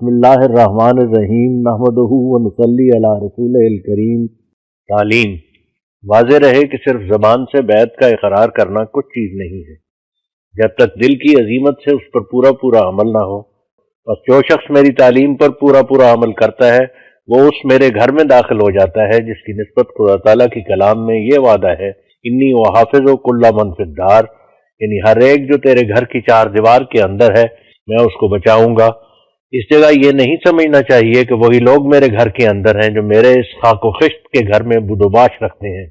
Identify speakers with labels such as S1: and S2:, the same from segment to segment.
S1: بسم اللہ الرحمن الرحیم نحمدہ ونصلی علی رسولہ الکریم۔ تعلیم واضح رہے کہ صرف زبان سے بیعت کا اقرار کرنا کچھ چیز نہیں ہے جب تک دل کی عزیمت سے اس پر پورا عمل نہ ہو۔ اور جو شخص میری تعلیم پر پورا عمل کرتا ہے وہ اس میرے گھر میں داخل ہو جاتا ہے جس کی نسبت خدا تعالیٰ کی کلام میں یہ وعدہ ہے، انی وحافظ کل من فی الدار، یعنی ہر ایک جو تیرے گھر کی چار دیوار کے اندر ہے میں اس کو بچاؤں گا۔ اس جگہ یہ نہیں سمجھنا چاہیے کہ وہی لوگ میرے گھر کے اندر ہیں جو میرے اس خاک و خشت کے گھر میں بود و باش رکھتے ہیں،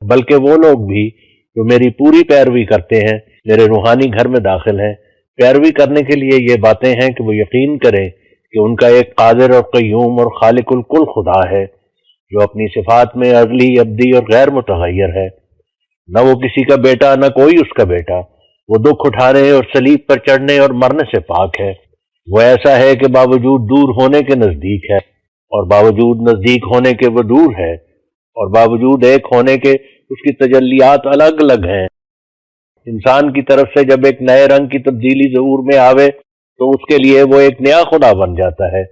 S1: بلکہ وہ لوگ بھی جو میری پوری پیروی کرتے ہیں میرے روحانی گھر میں داخل ہیں۔ پیروی کرنے کے لیے یہ باتیں ہیں کہ وہ یقین کریں کہ ان کا ایک قادر اور قیوم اور خالق الکل خدا ہے جو اپنی صفات میں ازلی، ابدی اور غیر متغیر ہے۔ نہ وہ کسی کا بیٹا نہ کوئی اس کا بیٹا، وہ دکھ اٹھانے اور صلیب پر چڑھنے اور مرنے سے پاک ہے۔ وہ ایسا ہے کہ باوجود دور ہونے کے نزدیک ہے، اور باوجود نزدیک ہونے کے وہ دور ہے، اور باوجود ایک ہونے کے اس کی تجلیات الگ الگ ہیں۔ انسان کی طرف سے جب ایک نئے رنگ کی تبدیلی ظہور میں آوے تو اس کے لیے وہ ایک نیا خدا بن جاتا ہے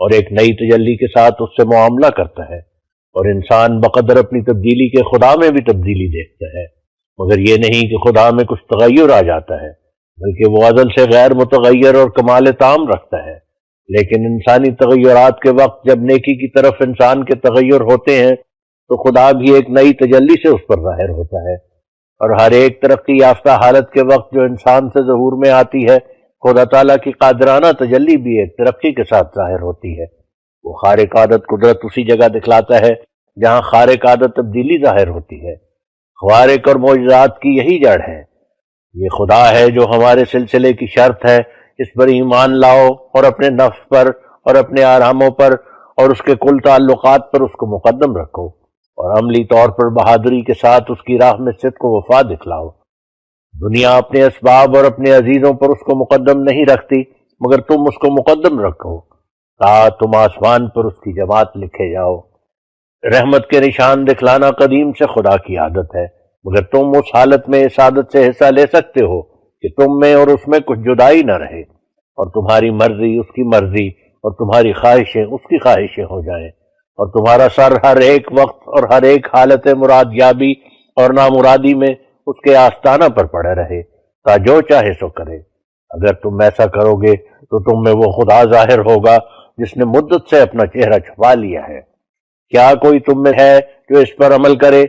S1: اور ایک نئی تجلی کے ساتھ اس سے معاملہ کرتا ہے، اور انسان بقدر اپنی تبدیلی کے خدا میں بھی تبدیلی دیکھتا ہے، مگر یہ نہیں کہ خدا میں کچھ تغیر آ جاتا ہے، بلکہ وہ ازل سے غیر متغیر اور کمال تام رکھتا ہے۔ لیکن انسانی تغیرات کے وقت جب نیکی کی طرف انسان کے تغیر ہوتے ہیں تو خدا بھی ایک نئی تجلی سے اس پر ظاہر ہوتا ہے، اور ہر ایک ترقی یافتہ حالت کے وقت جو انسان سے ظہور میں آتی ہے خدا تعالیٰ کی قادرانہ تجلی بھی ایک ترقی کے ساتھ ظاہر ہوتی ہے۔ وہ خارق عادت قدرت اسی جگہ دکھلاتا ہے جہاں خارق عادت تبدیلی ظاہر ہوتی ہے۔ خوارق اور معجزات کی یہی جڑ ہے۔ یہ خدا ہے جو ہمارے سلسلے کی شرط ہے، اس پر ایمان لاؤ اور اپنے نفس پر اور اپنے آراموں پر اور اس کے کل تعلقات پر اس کو مقدم رکھو، اور عملی طور پر بہادری کے ساتھ اس کی راہ میں صدق و وفا دکھلاؤ۔ دنیا اپنے اسباب اور اپنے عزیزوں پر اس کو مقدم نہیں رکھتی، مگر تم اس کو مقدم رکھو تا تم آسمان پر اس کی جماعت لکھے جاؤ۔ رحمت کے نشان دکھلانا قدیم سے خدا کی عادت ہے، مگر تم اس حالت میں اس عادت سے حصہ لے سکتے ہو کہ تم میں اور اس میں کچھ جدائی نہ رہے، اور تمہاری مرضی اس کی مرضی اور تمہاری خواہشیں اس کی خواہشیں ہو جائیں، اور تمہارا سر ہر ایک وقت اور ہر ایک حالت مراد یابی اور نامرادی میں اس کے آستانہ پر پڑے رہے تا جو چاہے سو کرے۔ اگر تم ایسا کرو گے تو تم میں وہ خدا ظاہر ہوگا جس نے مدت سے اپنا چہرہ چھپا لیا ہے۔ کیا کوئی تم میں ہے جو اس پر عمل کرے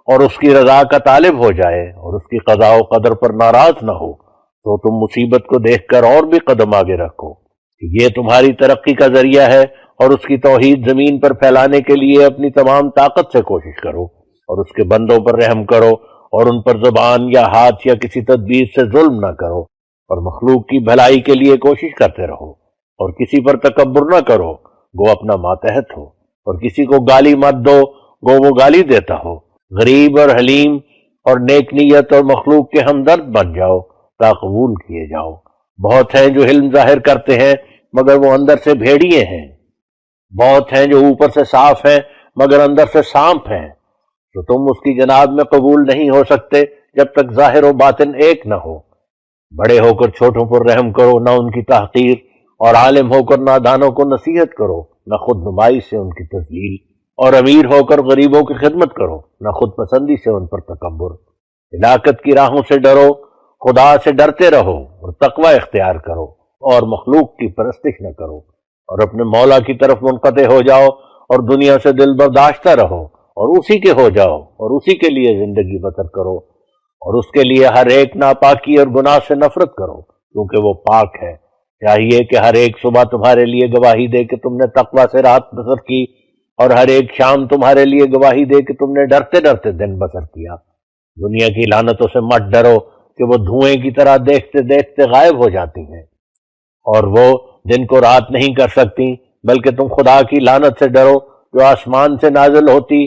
S1: اور اس کی رضا کا طالب ہو جائے اور اس کی قضاء و قدر پر ناراض نہ ہو؟ تو تم مصیبت کو دیکھ کر اور بھی قدم آگے رکھو کہ یہ تمہاری ترقی کا ذریعہ ہے، اور اس کی توحید زمین پر پھیلانے کے لیے اپنی تمام طاقت سے کوشش کرو، اور اس کے بندوں پر رحم کرو، اور ان پر زبان یا ہاتھ یا کسی تدبیر سے ظلم نہ کرو، اور مخلوق کی بھلائی کے لیے کوشش کرتے رہو، اور کسی پر تکبر نہ کرو گو اپنا ماتحت ہو، اور کسی کو گالی مت دو گو وہ گالی دیتا ہو۔ غریب اور حلیم اور نیک نیت اور مخلوق کے ہمدرد بن جاؤ تا قبول کیے جاؤ۔ بہت ہیں جو علم ظاہر کرتے ہیں مگر وہ اندر سے بھیڑیے ہیں، بہت ہیں جو اوپر سے صاف ہیں مگر اندر سے سانپ ہیں۔ تو تم اس کی جناب میں قبول نہیں ہو سکتے جب تک ظاہر و باطن ایک نہ ہو۔ بڑے ہو کر چھوٹوں پر رحم کرو، نہ ان کی تحقیر، اور عالم ہو کر نادانوں کو نصیحت کرو، نہ خود نمائی سے ان کی تذلیل، اور امیر ہو کر غریبوں کی خدمت کرو، نہ خود پسندی سے ان پر تکبر۔ ہلاکت کی راہوں سے ڈرو، خدا سے ڈرتے رہو اور تقوی اختیار کرو، اور مخلوق کی پرستش نہ کرو، اور اپنے مولا کی طرف منقطع ہو جاؤ اور دنیا سے دل برداشتہ رہو، اور اسی کے ہو جاؤ اور اسی کے لیے زندگی بسر کرو، اور اس کے لیے ہر ایک ناپاکی اور گناہ سے نفرت کرو کیونکہ وہ پاک ہے۔ چاہیے کہ ہر ایک صبح تمہارے لیے گواہی دے کہ تم نے تقوی سے رات بسر کی، اور ہر ایک شام تمہارے لیے گواہی دے کہ تم نے ڈرتے ڈرتے دن بسر کیا۔ دنیا کی لعنتوں سے مت ڈرو کہ وہ دھوئیں کی طرح دیکھتے دیکھتے غائب ہو جاتی ہیں، اور وہ دن کو رات نہیں کر سکتی، بلکہ تم خدا کی لعنت سے ڈرو جو آسمان سے نازل ہوتی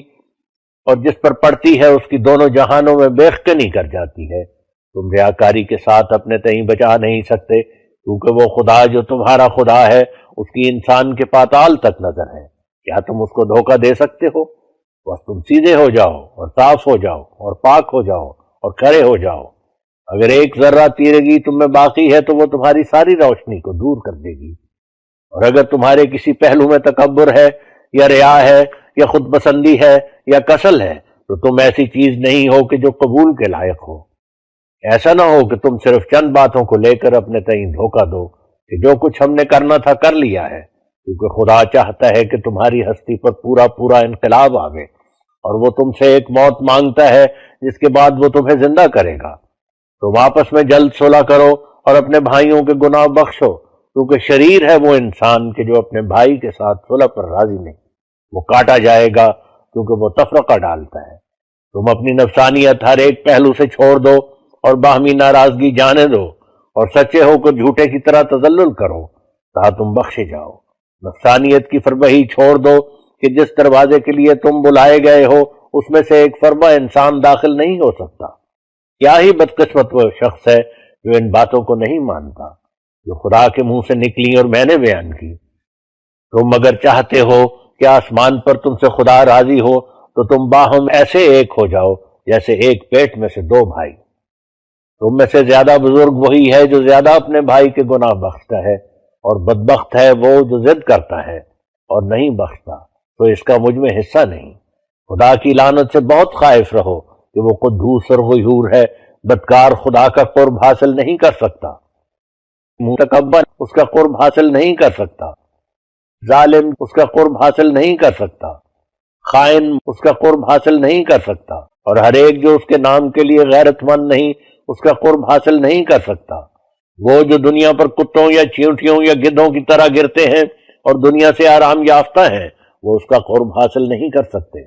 S1: اور جس پر پڑتی ہے اس کی دونوں جہانوں میں بیخکنی کر جاتی ہے۔ تم ریاکاری کے ساتھ اپنے تئیں بچا نہیں سکتے، کیونکہ وہ خدا جو تمہارا خدا ہے اس کی انسان کے پاتال تک نظر ہے۔ کیا تم اس کو دھوکہ دے سکتے ہو؟ بس تم سیدھے ہو جاؤ اور صاف ہو جاؤ اور پاک ہو جاؤ اور کھڑے ہو جاؤ۔ اگر ایک ذرہ تیرگی تم میں باقی ہے تو وہ تمہاری ساری روشنی کو دور کر دے گی۔ اور اگر تمہارے کسی پہلو میں تکبر ہے یا ریا ہے یا خود پسندی ہے یا کسل ہے تو تم ایسی چیز نہیں ہو کہ جو قبول کے لائق ہو۔ ایسا نہ ہو کہ تم صرف چند باتوں کو لے کر اپنے تئیں دھوکہ دو کہ جو کچھ ہم نے کرنا تھا کر لیا ہے، کیونکہ خدا چاہتا ہے کہ تمہاری ہستی پر پورا انقلاب آوے، اور وہ تم سے ایک موت مانگتا ہے جس کے بعد وہ تمہیں زندہ کرے گا۔ تم آپس میں جلد صلح کرو اور اپنے بھائیوں کے گناہ بخشو، کیونکہ شریر ہے وہ انسان کہ جو اپنے بھائی کے ساتھ صلح پر راضی نہیں، وہ کاٹا جائے گا کیونکہ وہ تفرقہ ڈالتا ہے۔ تم اپنی نفسانیت ہر ایک پہلو سے چھوڑ دو اور باہمی ناراضگی جانے دو، اور سچے ہو کر جھوٹے کی طرح تذلل کرو تا تم بخشے جاؤ۔ نفسانیت کی فربہی چھوڑ دو کہ جس دروازے کے لیے تم بلائے گئے ہو اس میں سے ایک فربہ انسان داخل نہیں ہو سکتا۔ کیا ہی بدقسمت وہ شخص ہے جو ان باتوں کو نہیں مانتا جو خدا کے منہ سے نکلی اور میں نے بیان کی۔ تم اگر چاہتے ہو کہ آسمان پر تم سے خدا راضی ہو تو تم باہم ایسے ایک ہو جاؤ جیسے ایک پیٹ میں سے دو بھائی۔ تم میں سے زیادہ بزرگ وہی ہے جو زیادہ اپنے بھائی کے گناہ بخشتا ہے، اور بدبخت ہے وہ جو ضد کرتا ہے اور نہیں بخشتا، تو اس کا مجھ میں حصہ نہیں۔ خدا کی لعنت سے بہت خائف رہو کہ وہ قدوس اور غیور ہے، بدکار خدا کا قرب حاصل نہیں کر سکتا، متکبر اس کا قرب حاصل نہیں کر سکتا، ظالم اس کا قرب حاصل نہیں کر سکتا، خائن اس کا قرب حاصل نہیں کر سکتا، اور ہر ایک جو اس کے نام کے لیے غیرت مند نہیں اس کا قرب حاصل نہیں کر سکتا۔ وہ جو دنیا پر کتوں یا چیونٹیوں یا گدھوں کی طرح گرتے ہیں اور دنیا سے آرام یافتہ ہیں، وہ اس کا قرب حاصل نہیں کر سکتے۔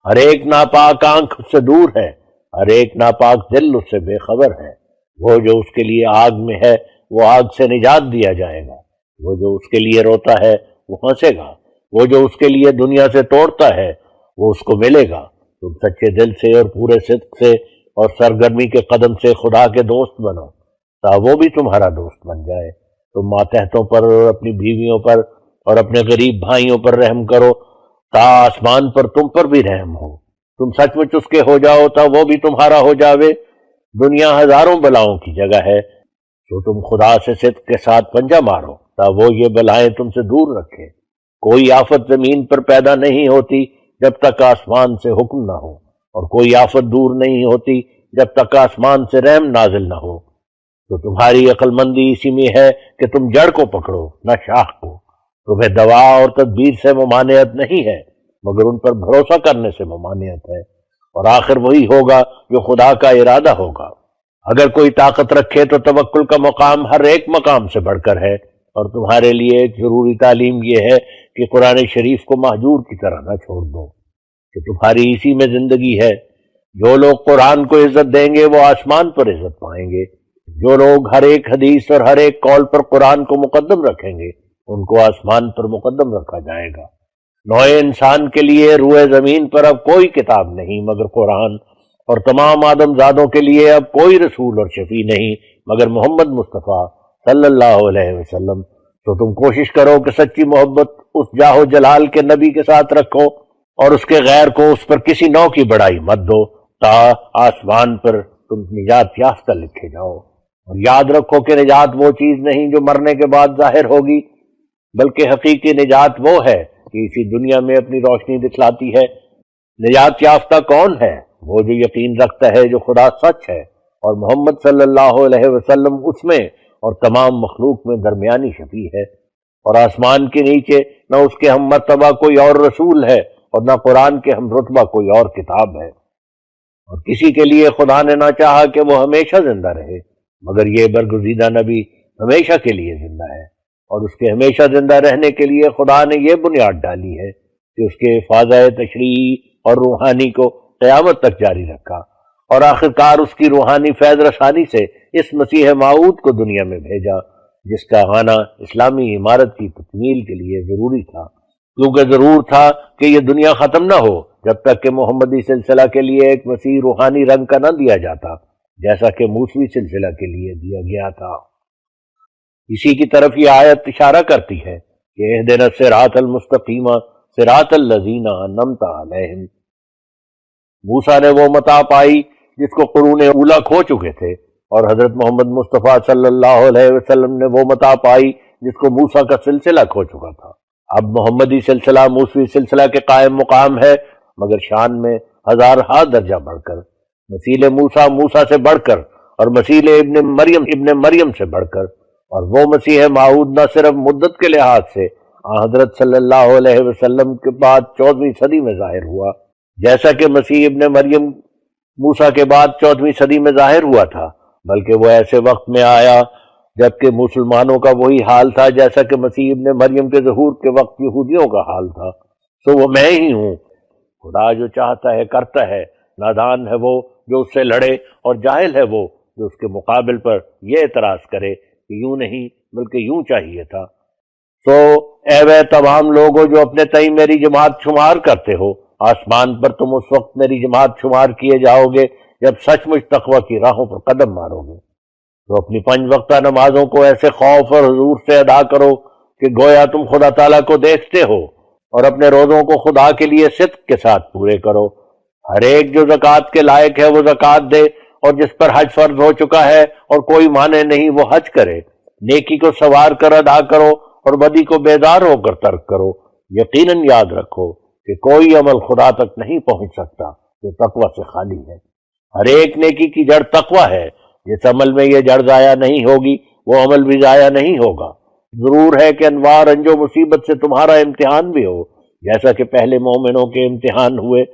S1: ہر ایک ناپاک آنکھ اس سے دور ہے، ہر ایک ناپاک دل اس سے بے خبر ہے۔ وہ جو اس کے لیے آگ میں ہے وہ آگ سے نجات دیا جائے گا، وہ جو اس کے لیے روتا ہے وہ ہنسے گا، وہ جو اس کے لیے دنیا سے توڑتا ہے وہ اس کو ملے گا۔ تم سچے دل سے اور پورے صدق سے اور سرگرمی کے قدم سے خدا کے دوست بنو تا وہ بھی تمہارا دوست بن جائے۔ تم ماتحتوں پر اور اپنی بیویوں پر اور اپنے غریب بھائیوں پر رحم کرو تا آسمان پر تم پر بھی رحم ہو۔ تم سچ مچ اس کے ہو جاؤ تا وہ بھی تمہارا ہو جاوے۔ دنیا ہزاروں بلاؤں کی جگہ ہے، تو تم خدا سے صدق کے ساتھ پنجہ مارو تا وہ یہ بلائیں تم سے دور رکھے۔ کوئی آفت زمین پر پیدا نہیں ہوتی جب تک آسمان سے حکم نہ ہو، اور کوئی آفت دور نہیں ہوتی جب تک آسمان سے رحم نازل نہ ہو۔ تو تمہاری عقل مندی اسی میں ہے کہ تم جڑ کو پکڑو نہ شاخ کو۔ تمہیں دوا اور تدبیر سے ممانعت نہیں ہے مگر ان پر بھروسہ کرنے سے ممانعت ہے، اور آخر وہی ہوگا جو خدا کا ارادہ ہوگا۔ اگر کوئی طاقت رکھے تو توکل کا مقام ہر ایک مقام سے بڑھ کر ہے، اور تمہارے لیے ایک ضروری تعلیم یہ ہے کہ قرآن شریف کو مہجور کی طرح نہ چھوڑ دو کہ تمہاری اسی میں زندگی ہے۔ جو لوگ قرآن کو عزت دیں گے وہ آسمان پر عزت پائیں گے۔ جو لوگ ہر ایک حدیث اور ہر ایک قول پر قرآن کو مقدم رکھیں گے ان کو آسمان پر مقدم رکھا جائے گا۔ نوع انسان کے لیے روئے زمین پر اب کوئی کتاب نہیں مگر قرآن، اور تمام آدم زادوں کے لیے اب کوئی رسول اور شفیع نہیں مگر محمد مصطفیٰ صلی اللہ علیہ وسلم۔ تو تم کوشش کرو کہ سچی محبت اس جاہ و جلال کے نبی کے ساتھ رکھو، اور اس کے غیر کو اس پر کسی نوع کی بڑائی مت دو تا آسمان پر تم نجات یافتہ لکھے جاؤ۔ اور یاد رکھو کہ نجات وہ چیز نہیں جو مرنے کے بعد ظاہر ہوگی، بلکہ حقیقی نجات وہ ہے کہ اسی دنیا میں اپنی روشنی دکھلاتی ہے۔ نجات یافتہ کون ہے؟ وہ جو یقین رکھتا ہے جو خدا سچ ہے اور محمد صلی اللہ علیہ وسلم اس میں اور تمام مخلوق میں درمیانی شفیع ہے، اور آسمان کے نیچے نہ اس کے ہم مرتبہ کوئی اور رسول ہے اور نہ قرآن کے ہم رتبہ کوئی اور کتاب ہے۔ اور کسی کے لیے خدا نے نہ چاہا کہ وہ ہمیشہ زندہ رہے مگر یہ برگزیدہ نبی ہمیشہ کے لیے زندہ ہے، اور اس کے ہمیشہ زندہ رہنے کے لیے خدا نے یہ بنیاد ڈالی ہے کہ اس کے فاضہ تشریعی اور روحانی کو قیامت تک جاری رکھا، اور آخرکار اس کی روحانی فیض رسانی سے اس مسیح موعود کو دنیا میں بھیجا جس کا آنا اسلامی عمارت کی تکمیل کے لیے ضروری تھا، کیونکہ ضرور تھا کہ یہ دنیا ختم نہ ہو جب تک کہ محمدی سلسلہ کے لیے ایک مسیح روحانی رنگ کا نہ دیا جاتا جیسا کہ موسوی سلسلہ کے لیے دیا گیا تھا۔ اسی کی طرف یہ آیت اشارہ کرتی ہے کہ اہدنا الصراط المستقیم صراط الذین انعمت علیہم۔ موسیٰ نے وہ متاع پائی جس کو قرون اولیٰ کھو چکے تھے، اور حضرت محمد مصطفیٰ صلی اللہ علیہ وسلم نے وہ متاع پائی جس کو موسیٰ کا سلسلہ کھو چکا تھا۔ اب محمدی سلسلہ موسوی سلسلہ کے قائم مقام ہے، مگر شان میں ہزارہا درجہ بڑھ کر، مسیل موسیٰ موسیٰ سے بڑھ کر، اور مسیل ابن مریم سے بڑھ کر، اور وہ مسیح موعود نہ صرف مدت کے لحاظ سے حضرت صلی اللہ علیہ وسلم کے بعد 14ویں صدی میں ظاہر ہوا، جیسا کہ مسیح ابن مریم موسیٰ کے بعد 14ویں صدی میں ظاہر ہوا تھا، بلکہ وہ ایسے وقت میں آیا جبکہ مسلمانوں کا وہی حال تھا جیسا کہ مسیح ابن مریم کے ظہور کے وقت یہودیوں کا حال تھا۔ سو وہ میں ہی ہوں۔ خدا جو چاہتا ہے کرتا ہے، نادان ہے وہ جو اس سے لڑے، اور جاہل ہے وہ جو اس کے مقابل پر یہ اعتراض کرے کہ یوں نہیں بلکہ یوں چاہیے تھا۔ سو اے وہ تمام لوگوں جو اپنے تئیں میری جماعت شمار کرتے ہو، آسمان پر تم اس وقت میری جماعت شمار کیے جاؤ گے جب سچ مچ تقوی کی راہوں پر قدم مارو گے۔ تو اپنی 5 وقتہ نمازوں کو ایسے خوف اور حضور سے ادا کرو کہ گویا تم خدا تعالیٰ کو دیکھتے ہو، اور اپنے روزوں کو خدا کے لیے صدق کے ساتھ پورے کرو۔ ہر ایک جو زکوٰۃ کے لائق ہے وہ زکوٰۃ دے، اور جس پر حج فرض ہو چکا ہے اور کوئی مانع نہیں وہ حج کرے۔ نیکی کو سوار کر ادا کرو اور بدی کو بیدار ہو کر ترک کرو۔ یقیناً یاد رکھو کہ کوئی عمل خدا تک نہیں پہنچ سکتا جو تقوی سے خالی ہے۔ ہر ایک نیکی کی جڑ تقوی ہے۔ جس عمل میں یہ جڑ ضائع نہیں ہوگی وہ عمل بھی ضائع نہیں ہوگا۔ ضرور ہے کہ انواع رنج و مصیبت سے تمہارا امتحان بھی ہو، جیسا کہ پہلے مومنوں کے امتحان ہوئے۔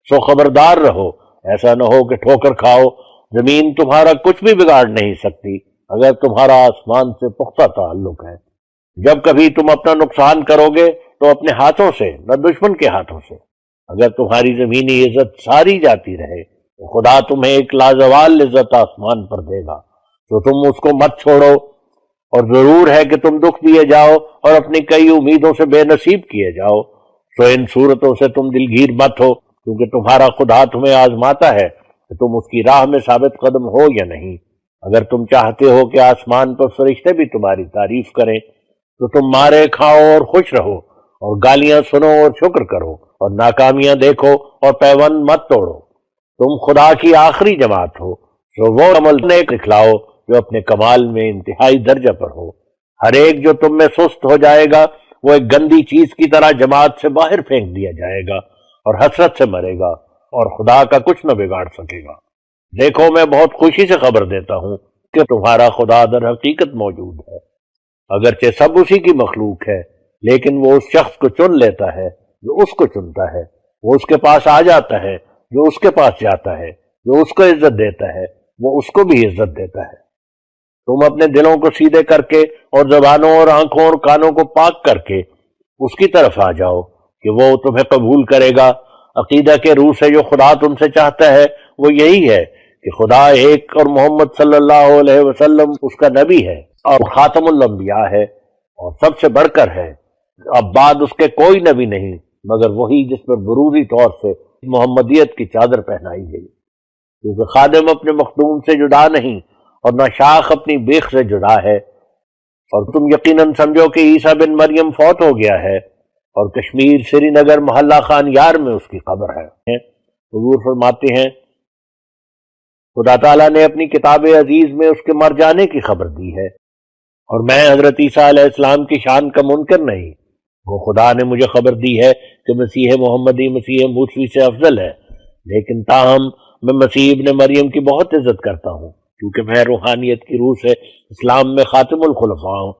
S1: سو خبردار رہو، ایسا نہ ہو کہ ٹھوکر کھاؤ۔ زمین تمہارا کچھ بھی بگاڑ نہیں سکتی اگر تمہارا آسمان سے پختہ تعلق ہے۔ جب کبھی تم اپنا نقصان کرو گے تو اپنے ہاتھوں سے، نہ دشمن کے ہاتھوں سے۔ اگر تمہاری زمینی عزت ساری جاتی رہے تو خدا تمہیں ایک لازوال عزت آسمان پر دے گا، تو تم اس کو مت چھوڑو۔ اور ضرور ہے کہ تم دکھ دیے جاؤ اور اپنی کئی امیدوں سے بے نصیب کیے جاؤ، تو ان صورتوں سے تم دلگیر مت ہو، کیونکہ تمہارا خدا تمہیں آزماتا ہے کہ تم اس کی راہ میں ثابت قدم ہو یا نہیں۔ اگر تم چاہتے ہو کہ آسمان پر فرشتے بھی تمہاری تعریف کریں تو تم مارے کھاؤ اور خوش رہو، اور گالیاں سنو اور شکر کرو، اور ناکامیاں دیکھو اور پیوند مت توڑو۔ تم خدا کی آخری جماعت ہو، تو وہ عمل نیک دکھلاؤ جو اپنے کمال میں انتہائی درجہ پر ہو۔ ہر ایک جو تم میں سست ہو جائے گا وہ ایک گندی چیز کی طرح جماعت سے باہر پھینک دیا جائے گا اور حسرت سے مرے گا، اور خدا کا کچھ نہ بگاڑ سکے گا۔ دیکھو میں بہت خوشی سے خبر دیتا ہوں کہ تمہارا خدا در حقیقت موجود ہے، اگرچہ سب اسی کی مخلوق ہے، لیکن وہ اس شخص کو چن لیتا ہے جو اس کو چنتا ہے۔ وہ اس کے پاس آ جاتا ہے جو اس کے پاس جاتا ہے، جو اس کو عزت دیتا ہے وہ اس کو بھی عزت دیتا ہے۔ تم اپنے دلوں کو سیدھے کر کے اور زبانوں اور آنکھوں اور کانوں کو پاک کر کے اس کی طرف آ جاؤ کہ وہ تمہیں قبول کرے گا۔ عقیدہ کے روح سے جو خدا تم سے چاہتا ہے وہ یہی ہے کہ خدا ایک اور محمد صلی اللہ علیہ وسلم اس کا نبی ہے اور خاتم الانبیاء ہے اور سب سے بڑھ کر ہے۔ اب بعد اس کے کوئی نبی نہیں مگر وہی جس پر بروزی طور سے محمدیت کی چادر پہنائی گئی، کیونکہ خادم اپنے مخدوم سے جدا نہیں اور نہ شاخ اپنی بیخ سے جدا ہے۔ اور تم یقیناً سمجھو کہ عیسیٰ بن مریم فوت ہو گیا ہے اور کشمیر سری نگر محلہ خان یار میں اس کی قبر ہے۔ حضور فرماتے ہیں خدا تعالیٰ نے اپنی کتاب عزیز میں اس کے مر جانے کی خبر دی ہے، اور میں حضرت عیسیٰ علیہ السلام کی شان کا منکر نہیں۔ وہ خدا نے مجھے خبر دی ہے کہ مسیح محمدی مسیح موسوی سے افضل ہے، لیکن تاہم میں مسیح ابن مریم کی بہت عزت کرتا ہوں، کیونکہ میں روحانیت کی روح سے اسلام میں خاتم الخلفاء ہوں،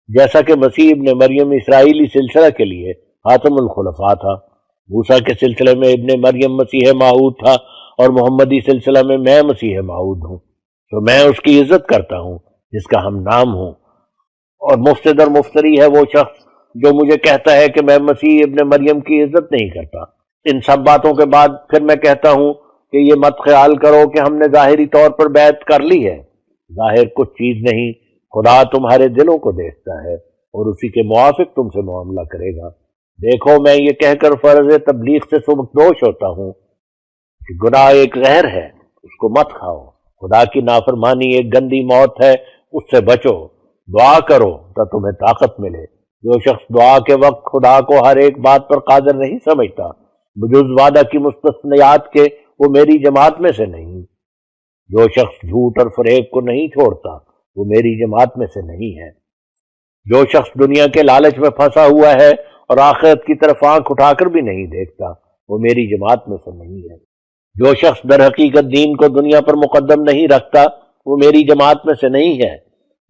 S1: جیسا کہ مسیح ابن مریم اسرائیلی سلسلہ کے لیے خاتم الخلفاء تھا۔ موسیٰ کے سلسلے میں ابن مریم مسیح موعود تھا، اور محمدی سلسلہ میں مسیح موعود ہوں، تو میں اس کی عزت کرتا ہوں جس کا ہم نام ہوں۔ اور مفسد اور مفتری ہے وہ شخص جو مجھے کہتا ہے کہ میں مسیح ابن مریم کی عزت نہیں کرتا۔ ان سب باتوں کے بعد پھر میں کہتا ہوں کہ یہ مت خیال کرو کہ ہم نے ظاہری طور پر بیعت کر لی ہے۔ ظاہر کچھ چیز نہیں، خدا تمہارے دلوں کو دیکھتا ہے اور اسی کے موافق تم سے معاملہ کرے گا۔ دیکھو میں یہ کہہ کر فرض تبلیغ سے سبکدوش ہوتا ہوں کہ گناہ ایک زہر ہے، اس کو مت کھاؤ۔ خدا کی نافرمانی ایک گندی موت ہے، اس سے بچو۔ دعا کرو تو تمہیں طاقت ملے۔ جو شخص دعا کے وقت خدا کو ہر ایک بات پر قادر نہیں سمجھتا بجز وعدہ کی مستثنیات کے، وہ میری جماعت میں سے نہیں۔ جو شخص جھوٹ اور فریب کو نہیں چھوڑتا وہ میری جماعت میں سے نہیں ہے۔ جو شخص دنیا کے لالچ میں پھنسا ہوا ہے اور آخرت کی طرف آنکھ اٹھا کر بھی نہیں دیکھتا وہ میری جماعت میں سے نہیں ہے۔ جو شخص در حقیقت دین کو دنیا پر مقدم نہیں رکھتا وہ میری جماعت میں سے نہیں ہے۔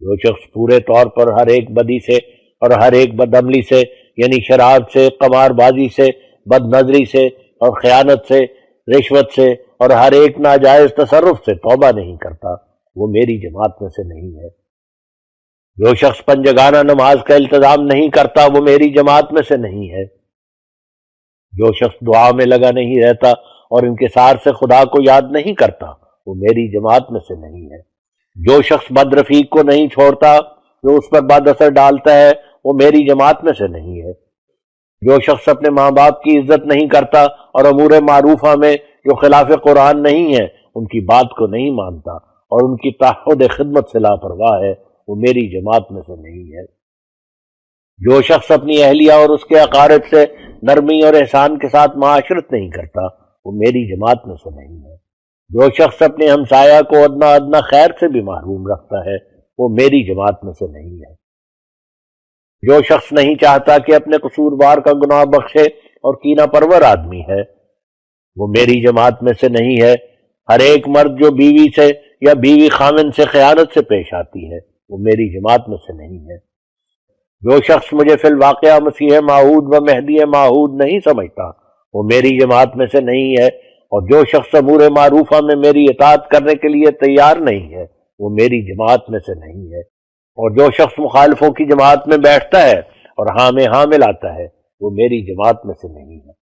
S1: جو شخص پورے طور پر ہر ایک بدی سے اور ہر ایک بدعملی سے یعنی شراب سے، قمار بازی سے، بد نظری سے اور خیانت سے، رشوت سے اور ہر ایک ناجائز تصرف سے توبہ نہیں کرتا وہ میری جماعت میں سے نہیں ہے۔ جو شخص پنجگانہ نماز کا التزام نہیں کرتا وہ میری جماعت میں سے نہیں ہے۔ جو شخص دعا میں لگا نہیں رہتا اور انکسار سے خدا کو یاد نہیں کرتا وہ میری جماعت میں سے نہیں ہے۔ جو شخص بد رفیق کو نہیں چھوڑتا جو اس پر بد اثر ڈالتا ہے وہ میری جماعت میں سے نہیں ہے۔ جو شخص اپنے ماں باپ کی عزت نہیں کرتا اور امور معروفہ میں جو خلاف قرآن نہیں ہے ان کی بات کو نہیں مانتا اور ان کی تعہد خدمت سے لاپرواہ ہے وہ میری جماعت میں سے نہیں ہے۔ جو شخص اپنی اہلیہ اور اس کے اقارب سے نرمی اور احسان کے ساتھ معاشرت نہیں کرتا وہ میری جماعت میں سے نہیں ہے۔ جو شخص اپنے ہمسایہ کو ادنا ادنا خیر سے بھی محروم رکھتا ہے وہ میری جماعت میں سے نہیں ہے۔ جو شخص نہیں چاہتا کہ اپنے قصوروار کا گناہ بخشے اور کینہ پرور آدمی ہے وہ میری جماعت میں سے نہیں ہے۔ ہر ایک مرد جو بیوی سے یا بیوی خامن سے خیانت سے پیش آتی ہے وہ میری جماعت میں سے نہیں ہے۔ جو شخص مجھے فی الواقعہ مسیح موعود و مہدی موعود نہیں سمجھتا وہ میری جماعت میں سے نہیں ہے، اور جو شخص امور معروفہ میں میری اطاعت کرنے کے لیے تیار نہیں ہے وہ میری جماعت میں سے نہیں ہے، اور جو شخص مخالفوں کی جماعت میں بیٹھتا ہے اور ہاں میں ہاں ملاتا ہے وہ میری جماعت میں سے نہیں ہے۔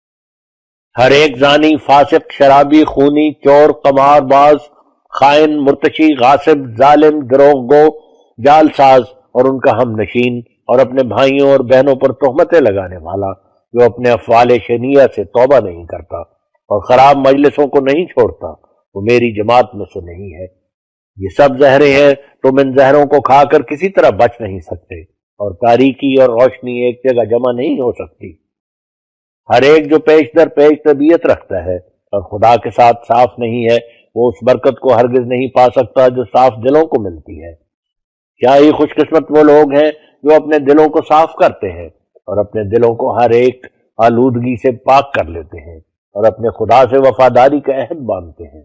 S1: ہر ایک زانی، فاسق، شرابی، خونی، چور، قمار باز، خائن، مرتشی، غاصب، ظالم، دروغ گو، جال ساز اور ان کا ہم نشین اور اپنے بھائیوں اور بہنوں پر تہمتیں لگانے والا جو اپنے افعال شنیعہ سے توبہ نہیں کرتا اور خراب مجلسوں کو نہیں چھوڑتا وہ میری جماعت میں سے نہیں ہے۔ یہ سب زہریں ہیں، تم ان زہروں کو کھا کر کسی طرح بچ نہیں سکتے، اور تاریکی اور روشنی ایک جگہ جمع نہیں ہو سکتی۔ ہر ایک جو پیش در پیش طبیعت رکھتا ہے اور خدا کے ساتھ صاف نہیں ہے وہ اس برکت کو ہرگز نہیں پا سکتا جو صاف دلوں کو ملتی ہے۔ کیا ہی خوش قسمت وہ لوگ ہیں جو اپنے دلوں کو صاف کرتے ہیں اور اپنے دلوں کو ہر ایک آلودگی سے پاک کر لیتے ہیں اور اپنے خدا سے وفاداری کا عہد باندھتے ہیں،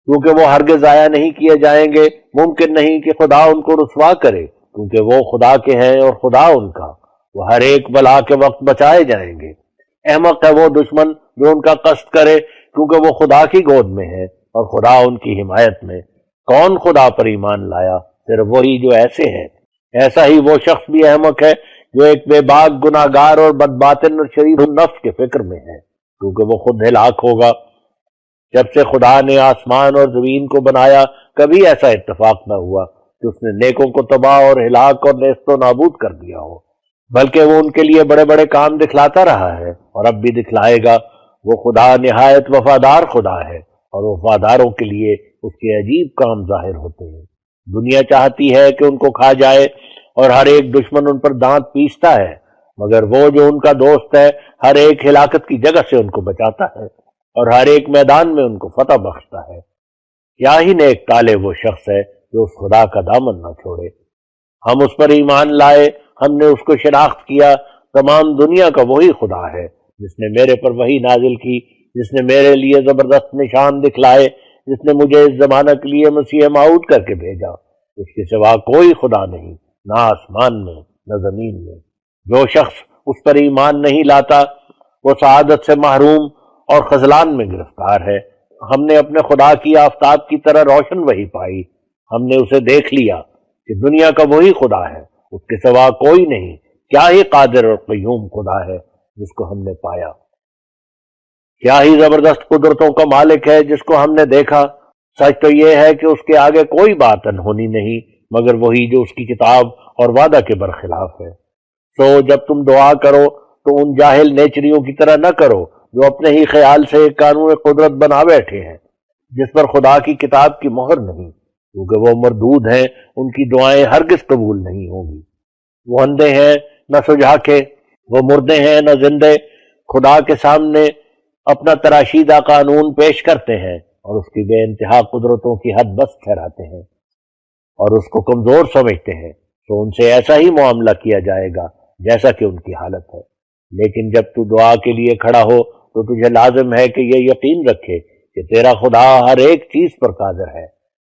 S1: کیونکہ وہ ہرگز ضائع نہیں کیے جائیں گے۔ ممکن نہیں کہ خدا ان کو رسوا کرے، کیونکہ وہ خدا کے ہیں اور خدا ان کا، وہ ہر ایک بلا کے وقت بچائے جائیں گے۔ احمق ہے وہ دشمن جو ان کا قصد کرے، کیونکہ وہ خدا کی گود میں ہے اور خدا ان کی حمایت میں۔ کون خدا پر ایمان لایا؟ صرف وہی جو ایسے ہے۔ ایسا ہی وہ شخص بھی احمق ہے جو ایک بے باک گناہگار اور بدباطن اور شریر النفس کے فکر میں ہے، کیونکہ وہ خود ہلاک ہوگا۔ جب سے خدا نے آسمان اور زمین کو بنایا کبھی ایسا اتفاق نہ ہوا کہ اس نے نیکوں کو تباہ اور ہلاک اور نیست و نابود کر دیا ہو، بلکہ وہ ان کے لیے بڑے بڑے کام دکھلاتا رہا ہے اور اب بھی دکھلائے گا۔ وہ خدا نہایت وفادار خدا ہے اور وفاداروں کے لیے اس کے عجیب کام ظاہر ہوتے ہیں۔ دنیا چاہتی ہے کہ ان کو کھا جائے اور ہر ایک دشمن ان پر دانت پیستا ہے، مگر وہ جو ان کا دوست ہے ہر ایک ہلاکت کی جگہ سے ان کو بچاتا ہے اور ہر ایک میدان میں ان کو فتح بخشتا ہے۔ کیا ہی نیک طالب وہ شخص ہے جو اس خدا کا دامن نہ چھوڑے۔ ہم اس پر ایمان لائے، ہم نے اس کو شناخت کیا۔ تمام دنیا کا وہی خدا ہے جس نے میرے پر وحی نازل کی، جس نے میرے لیے زبردست نشان دکھلائے، جس نے مجھے اس زمانہ کے لیے مسیح موعود کر کے بھیجا۔ اس کے سوا کوئی خدا نہیں، نہ آسمان میں نہ زمین میں۔ جو شخص اس پر ایمان نہیں لاتا وہ سعادت سے محروم اور خذلان میں گرفتار ہے۔ ہم نے اپنے خدا کی آفتاب کی طرح روشن وحی پائی، ہم نے اسے دیکھ لیا کہ دنیا کا وہی خدا ہے، اس کے سوا کوئی نہیں۔ کیا ہی قادر اور قیوم خدا ہے جس کو ہم نے پایا، کیا ہی زبردست قدرتوں کا مالک ہے جس کو ہم نے دیکھا۔ سچ تو یہ ہے کہ اس کے آگے کوئی بات انہونی نہیں مگر وہی جو اس کی کتاب اور وعدہ کے برخلاف ہے۔ سو جب تم دعا کرو تو ان جاہل نیچریوں کی طرح نہ کرو جو اپنے ہی خیال سے ایک قانون قدرت بنا بیٹھے ہیں جس پر خدا کی کتاب کی مہر نہیں، کیونکہ وہ مردود ہیں، ان کی دعائیں ہرگز قبول نہیں ہوں گی۔ وہ اندھے ہیں نہ سجھا کے، وہ مردے ہیں نہ زندے، خدا کے سامنے اپنا تراشیدہ قانون پیش کرتے ہیں اور اس کی بے انتہا قدرتوں کی حد بس ٹھہراتے ہیں اور اس کو کمزور سمجھتے ہیں۔ تو ان سے ایسا ہی معاملہ کیا جائے گا جیسا کہ ان کی حالت ہے۔ لیکن جب تو دعا کے لیے کھڑا ہو تو تجھے لازم ہے کہ یہ یقین رکھے کہ تیرا خدا ہر ایک چیز پر قادر ہے،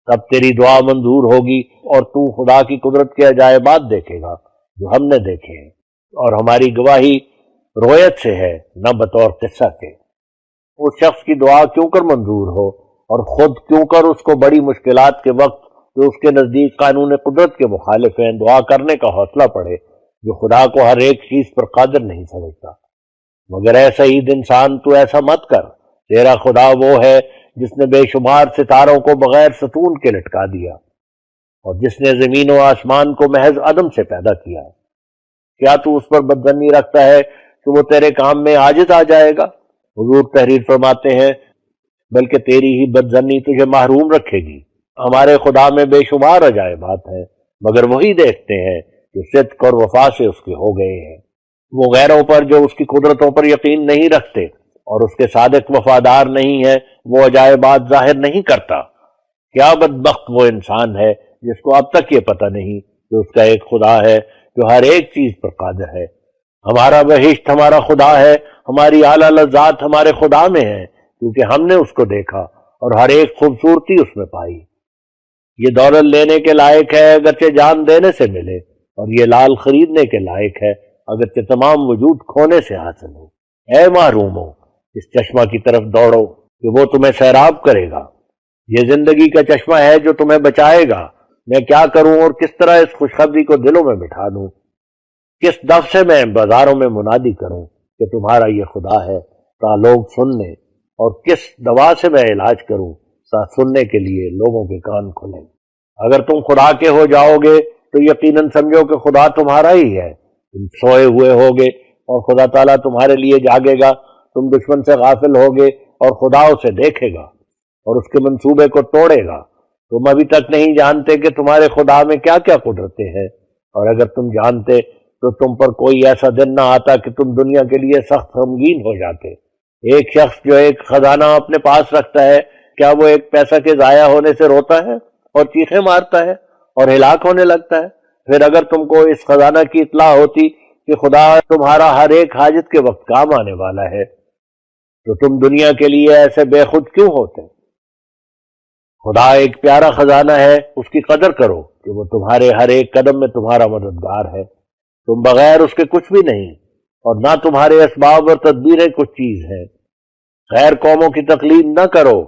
S1: تب تیری دعا منظور ہوگی اور تو خدا کی قدرت کے عجائبات دیکھے گا جو ہم نے دیکھے ہیں، اور ہماری گواہی رویت سے ہے نہ بطور قصہ کے۔ اس شخص کی دعا کیوں کر منظور ہو اور خود کیوں کر اس کو بڑی مشکلات کے وقت جو اس کے نزدیک قانون قدرت کے مخالف ہیں دعا کرنے کا حوصلہ پڑے، جو خدا کو ہر ایک چیز پر قادر نہیں سمجھتا۔ مگر اے سعید انسان، تو ایسا مت کر، تیرا خدا وہ ہے جس نے بے شمار ستاروں کو بغیر ستون کے لٹکا دیا اور جس نے زمین و آسمان کو محض عدم سے پیدا کیا ہے۔ کیا تو اس پر بدظنی رکھتا ہے کہ وہ تیرے کام میں عاجز آ جائے گا؟ حضور تحریر فرماتے ہیں، بلکہ تیری ہی بدظنی تجھے محروم رکھے گی۔ ہمارے خدا میں بے شمار عجائبات ہیں، مگر وہی دیکھتے ہیں جو صدق اور وفا سے اس کے ہو گئے ہیں۔ وہ غیروں پر جو اس کی قدرتوں پر یقین نہیں رکھتے اور اس کے صادق وفادار نہیں ہے، وہ عجائبات ظاہر نہیں کرتا۔ کیا بدبخت وہ انسان ہے جس کو اب تک یہ پتہ نہیں کہ اس کا ایک خدا ہے جو ہر ایک چیز پر قادر ہے۔ ہمارا بہشت ہمارا خدا ہے، ہماری اعلیٰ لذات ہمارے خدا میں ہے، کیونکہ ہم نے اس کو دیکھا اور ہر ایک خوبصورتی اس میں پائی۔ یہ دولت لینے کے لائق ہے اگرچہ جان دینے سے ملے، اور یہ لال خریدنے کے لائق ہے اگرچہ تمام وجود کھونے سے حاصل ہو۔ اے محرومو، اس چشمہ کی طرف دوڑو کہ وہ تمہیں سیراب کرے گا۔ یہ زندگی کا چشمہ ہے جو تمہیں بچائے گا۔ میں کیا کروں اور کس طرح اس خوشخبری کو دلوں میں بٹھا دوں؟ کس دف سے میں بازاروں میں منادی کروں کہ تمہارا یہ خدا ہے تا لوگ سن لیں، اور کس دوا سے میں علاج کروں تا سننے کے لیے لوگوں کے کان کھلیں۔ اگر تم خدا کے ہو جاؤ گے تو یقیناً سمجھو کہ خدا تمہارا ہی ہے۔ تم سوئے ہوئے ہوگے اور خدا تعالیٰ تمہارے لیے جاگے گا۔ تم دشمن سے غافل ہوگے اور خدا اسے دیکھے گا اور اس کے منصوبے کو توڑے گا۔ تم ابھی تک نہیں جانتے کہ تمہارے خدا میں کیا کیا قدرتیں ہیں، اور اگر تم جانتے تو تم پر کوئی ایسا دن نہ آتا کہ تم دنیا کے لیے سخت غمگین ہو جاتے۔ ایک شخص جو ایک خزانہ اپنے پاس رکھتا ہے، کیا وہ ایک پیسہ کے ضائع ہونے سے روتا ہے اور چیخیں مارتا ہے اور ہلاک ہونے لگتا ہے؟ پھر اگر تم کو اس خزانہ کی اطلاع ہوتی کہ خدا تمہارا ہر ایک حاجت کے وقت کام آنے والا ہے، تو تم دنیا کے لیے ایسے بے خود کیوں ہوتے؟ خدا ایک پیارا خزانہ ہے، اس کی قدر کرو کہ وہ تمہارے ہر ایک قدم میں تمہارا مددگار ہے۔ تم بغیر اس کے کچھ بھی نہیں، اور نہ تمہارے اسباب اور تدبیریں کچھ چیز ہیں۔ غیر قوموں کی تقلید نہ کرو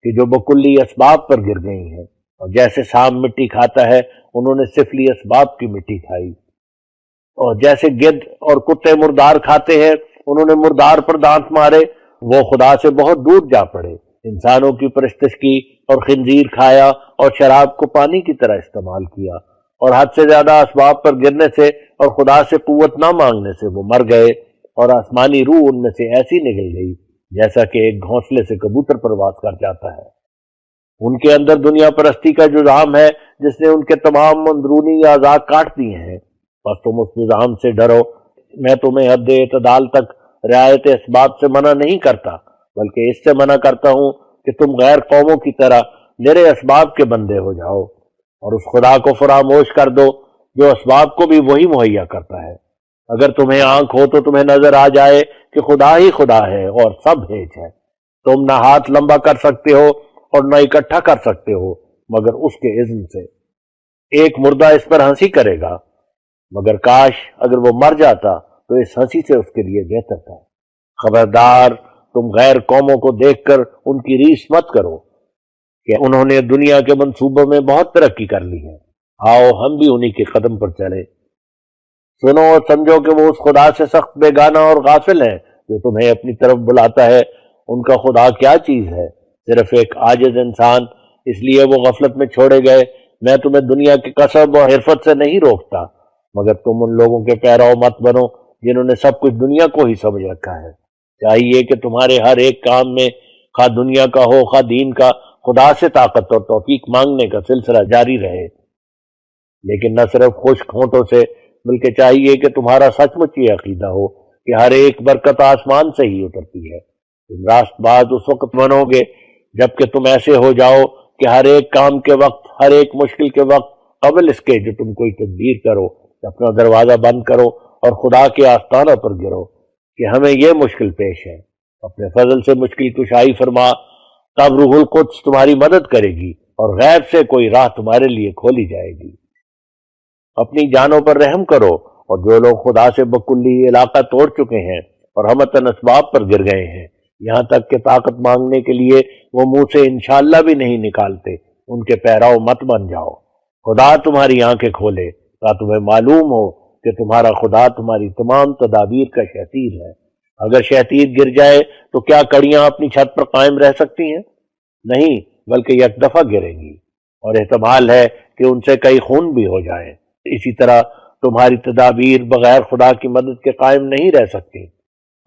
S1: کہ جو بکلی اسباب پر گر گئی ہیں، اور جیسے سانپ مٹی کھاتا ہے انہوں نے سفلی اسباب کی مٹی کھائی، اور جیسے گدھ اور کتے مردار کھاتے ہیں انہوں نے مردار پر دانت مارے، وہ خدا سے بہت دور جا پڑے۔ انسانوں کی پرستش کی اور خنزیر کھایا اور شراب کو پانی کی طرح استعمال کیا، اور حد سے زیادہ اسباب پر گرنے سے اور خدا سے قوت نہ مانگنے سے وہ مر گئے، اور آسمانی روح ان میں سے ایسی نکل گئی جیسا کہ ایک گھونسلے سے کبوتر پرواز کر جاتا ہے۔ ان کے اندر دنیا پرستی کا جذام ہے جس نے ان کے تمام اندرونی اعضاء کاٹ دیے ہیں۔ بس تم اس نظام سے ڈرو۔ میں تمہیں حد اعتدال تک رعایت اسباب سے منع نہیں کرتا، بلکہ اس سے منع کرتا ہوں کہ تم غیر قوموں کی طرح میرے اسباب کے بندے ہو جاؤ، اور اس خدا کو فراموش کر دو جو اسباب کو بھی وہی مہیا کرتا ہے۔ اگر تمہیں آنکھ ہو تو تمہیں نظر آ جائے کہ خدا ہی خدا ہے اور سب ہیچ ہے۔ تم نہ ہاتھ لمبا کر سکتے ہو اور نہ اکٹھا کر سکتے ہو مگر اس کے اذن سے۔ ایک مردہ اس پر ہنسی کرے گا، مگر کاش اگر وہ مر جاتا تو اس ہنسی سے اس کے لیے بہتر تھا۔ خبردار، تم غیر قوموں کو دیکھ کر ان کی ریس مت کرو کہ انہوں نے دنیا کے منصوبوں میں بہت ترقی کر لی ہے۔ آؤ ہم بھی انہی کے قدم پر چلیں۔ سنو اور سمجھو کہ وہ اس خدا سے سخت بیگانہ اور غافل ہیں جو تمہیں اپنی طرف بلاتا ہے۔ ان کا خدا کیا چیز ہے؟ صرف ایک عاجز انسان، اس لیے وہ غفلت میں چھوڑے گئے۔ میں تمہیں دنیا کے کسب اور حرفت سے نہیں روکتا، مگر تم ان لوگوں کے پیرو مت بنو جنہوں نے سب کچھ دنیا کو ہی سمجھ رکھا ہے۔ چاہیے کہ تمہارے ہر ایک کام میں، خواہ دنیا کا ہو خواہ دین کا، خدا سے طاقت اور توفیق مانگنے کا سلسلہ جاری رہے، لیکن نہ صرف خشک ہونٹوں سے، بلکہ چاہیے کہ تمہارا سچ مچ یہ عقیدہ ہو کہ ہر ایک برکت آسمان سے ہی اترتی ہے۔ تم راست باز اس وقت بنو گے جبکہ تم ایسے ہو جاؤ کہ ہر ایک کام کے وقت، ہر ایک مشکل کے وقت قبل اس کے جو تم کوئی تدبیر کرو کہ اپنا دروازہ بند کرو اور خدا کے آستانہ پر گرو کہ ہمیں یہ مشکل پیش ہے، اپنے فضل سے مشکل کشائی فرما، تب روح القدس تمہاری مدد کرے گی اور غیب سے کوئی راہ تمہارے لیے کھولی جائے گی۔ اپنی جانوں پر رحم کرو، اور جو لوگ خدا سے بکلی علاقہ توڑ چکے ہیں اور ہمتاً اسباب پر گر گئے ہیں، یہاں تک کہ طاقت مانگنے کے لیے وہ منہ سے انشاءاللہ بھی نہیں نکالتے، ان کے پیراؤ مت بن جاؤ۔ خدا تمہاری آنکھیں کھولے تا تمہیں معلوم ہو کہ تمہارا خدا تمہاری تمام تدابیر کا شتیر ہے۔ اگر شتیر گر جائے تو کیا کڑیاں اپنی چھت پر قائم رہ سکتی ہیں؟ نہیں، بلکہ یک دفعہ گریں گی، اور احتمال ہے کہ ان سے کئی خون بھی ہو جائیں۔ اسی طرح تمہاری تدابیر بغیر خدا کی مدد کے قائم نہیں رہ سکتی۔